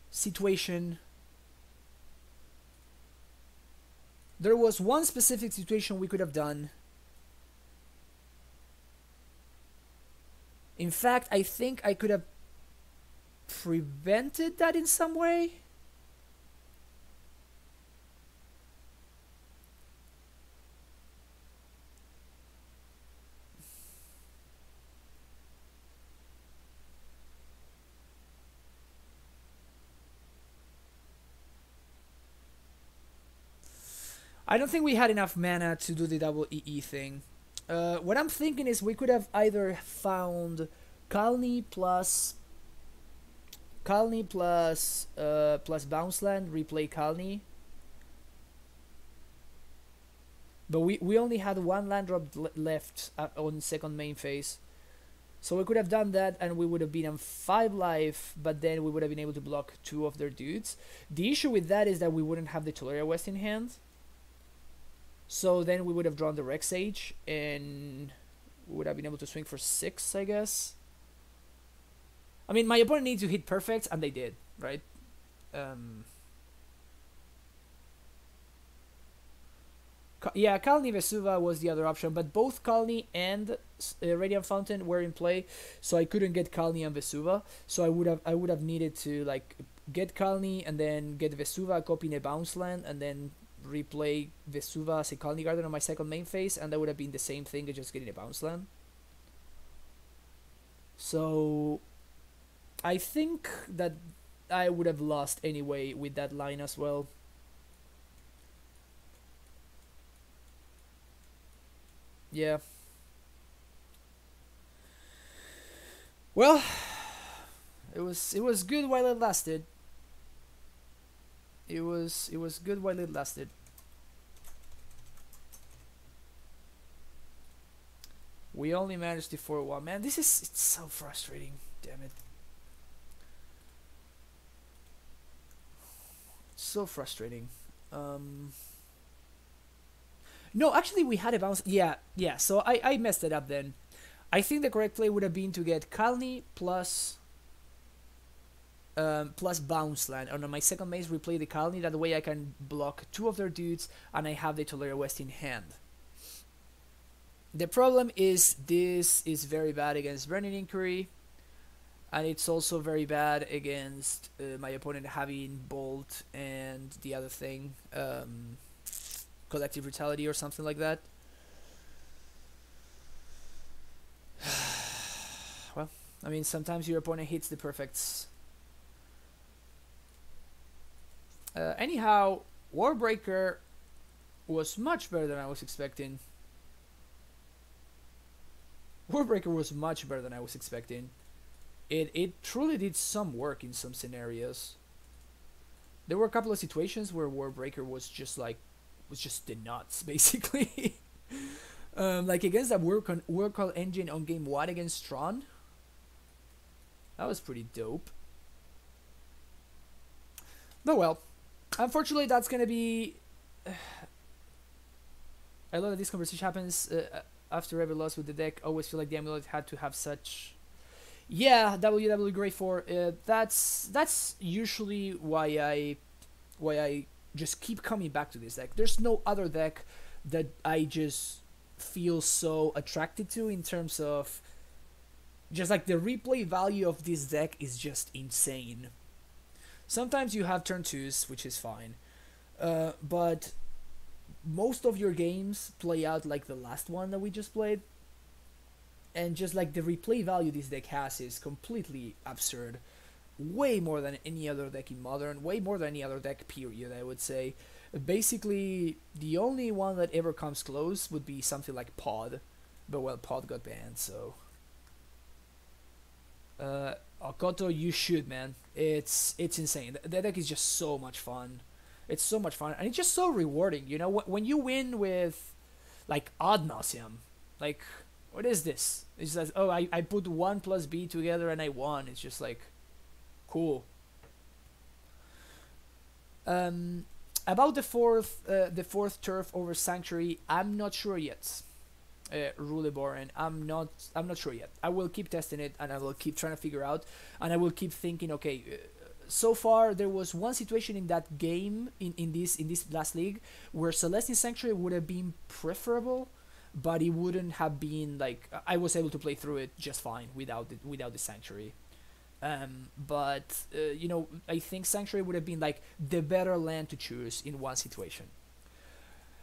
situation. There was one specific situation we could have done. In fact, I think I could have prevented that in some way. I don't think we had enough mana to do the double EE thing. What I'm thinking is we could have either found Kalni plus plus Bounce Land, replay Kalni. But we only had one land drop left on second main phase. So we could have done that and we would have been on 5 life, but then we would have been able to block 2 of their dudes. The issue with that is that we wouldn't have the Tolaria West in hand. So then we would have drawn the Rex Sage and we would have been able to swing for 6, I guess. I mean, my opponent needs to hit perfects, and they did, right? Yeah, Kalni Vesuva was the other option, but both Kalni and Radiant Fountain were in play, so I couldn't get Kalni and Vesuva. So I would have needed to like get Kalni and then get Vesuva, copy in a Bounce Land, and then replay Vesuva as a Kalni Garden on my second main phase, and that would have been the same thing as just getting a Bounce Land. So I think that I would have lost anyway with that line as well. Yeah. Well, it was good while it lasted. It was good while it lasted. We only managed to 4-1. Man, it's so frustrating. Damn it. So frustrating. No, actually we had a bounce. Yeah. So I messed it up then. I think the correct play would have been to get Kalni plus Bounce Land. And on my second maze, replay the Kalni. That way I can block 2 of their dudes and I have the Tolaria West in hand. The problem is this is very bad against Burning Inquiry, and it's also very bad against my opponent having Bolt and the other thing, Collective Brutality or something like that. Well, I mean, sometimes your opponent hits the perfects. Anyhow, Warbreaker was much better than I was expecting. Warbreaker was much better than I was expecting. It truly did some work in some scenarios. There were a couple of situations where Warbreaker was just the nuts basically. Like against that work call engine on game 1 against Tron. That was pretty dope. But well, unfortunately that's gonna be. I love that this conversation happens after every loss with the deck. Always feel like the Amulet had to have such. Yeah, WW Grey 4. That's usually why I just keep coming back to this deck. There's no other deck that I just feel so attracted to in terms of just like the replay value of this deck is just insane. Sometimes you have turn 2s, which is fine, but most of your games play out like the last one that we just played, and just like the replay value this deck has is completely absurd. Way more than any other deck in Modern, way more than any other deck period, I would say. Basically, the only one that ever comes close would be something like Pod, but well, Pod got banned, so... Okoto, you should, man. It's insane. The deck is just so much fun. It's so much fun, and it's just so rewarding, you know? When you win with, like, Ad Nauseam, like... What is this? It's like, oh, I put 1 plus B together and I won. It's just like, cool. About the fourth turf over Sanctuary, I'm not sure yet. Ruleborn, I'm not sure yet. I will keep testing it and I will keep trying to figure out, and I will keep thinking. Okay, so far there was one situation in that game in this last league where Celestine Sanctuary would have been preferable, but it wouldn't have been like I was able to play through it just fine without the Sanctuary. But you know, I think Sanctuary would have been like the better land to choose in one situation.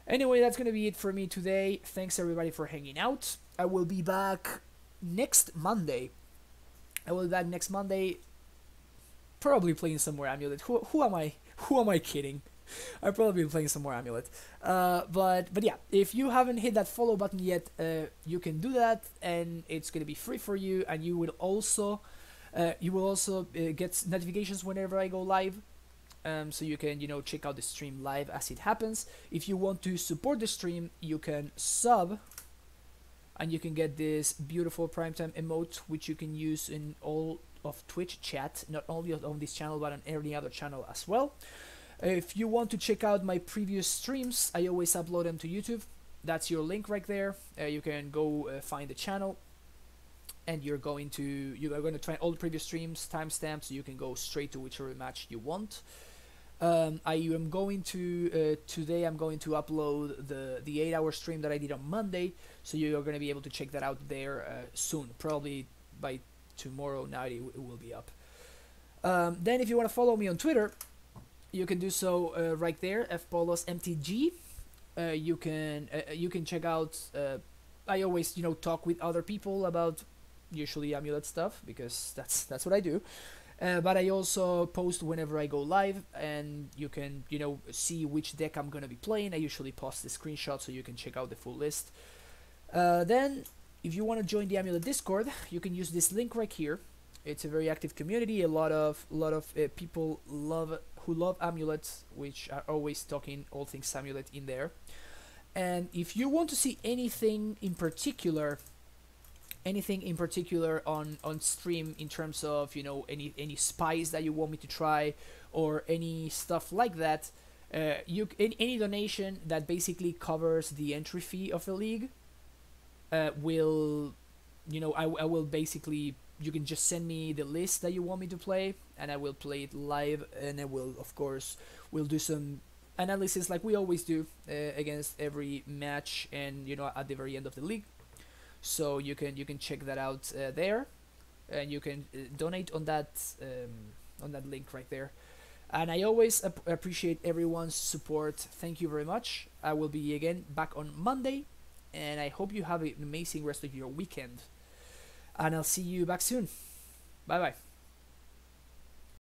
Anyway, that's gonna be it for me today. Thanks everybody for hanging out. I will be back next Monday. Probably playing some more Amulet. Who am I? Who am I kidding? I'll probably be playing some more Amulet. But yeah, if you haven't hit that follow button yet, you can do that, and it's gonna be free for you. And you will also get notifications whenever I go live. So you can, you know, check out the stream live as it happens. If you want to support the stream, you can sub, and you can get this beautiful primetime emote, which you can use in all of Twitch chat, not only on this channel but on every other channel as well. If you want to check out my previous streams, I always upload them to YouTube. That's your link right there. You can go find the channel, and you are going to find all the previous streams, timestamps, so you can go straight to whichever match you want. I am going to today. I'm going to upload the 8-hour stream that I did on Monday, so you're going to be able to check that out there soon. Probably by tomorrow night it will be up. Then, if you want to follow me on Twitter, you can do so right there, fpolosmtg. You can check out. I always, you know, talk with other people about usually Amulet stuff, because that's what I do. But I also post whenever I go live, and you can, you know, see which deck I'm gonna be playing. I usually post the screenshot so you can check out the full list. Then, if you want to join the Amulet Discord, you can use this link right here. It's a very active community. A lot of people who love Amulet, which are always talking all things Amulet in there. And if you want to see anything in particular on stream in terms of, you know, any spies that you want me to try or any stuff like that, any donation that basically covers the entry fee of the league will, you know, I will basically, you can just send me the list that you want me to play, and I will play it live, and I will, of course, we'll do some analysis like we always do against every match, and, you know, at the very end of the league. So you can check that out there, and you can donate on that link right there. And I always appreciate everyone's support. Thank you very much. I will be again back on Monday, and I hope you have an amazing rest of your weekend. And I'll see you back soon. Bye bye.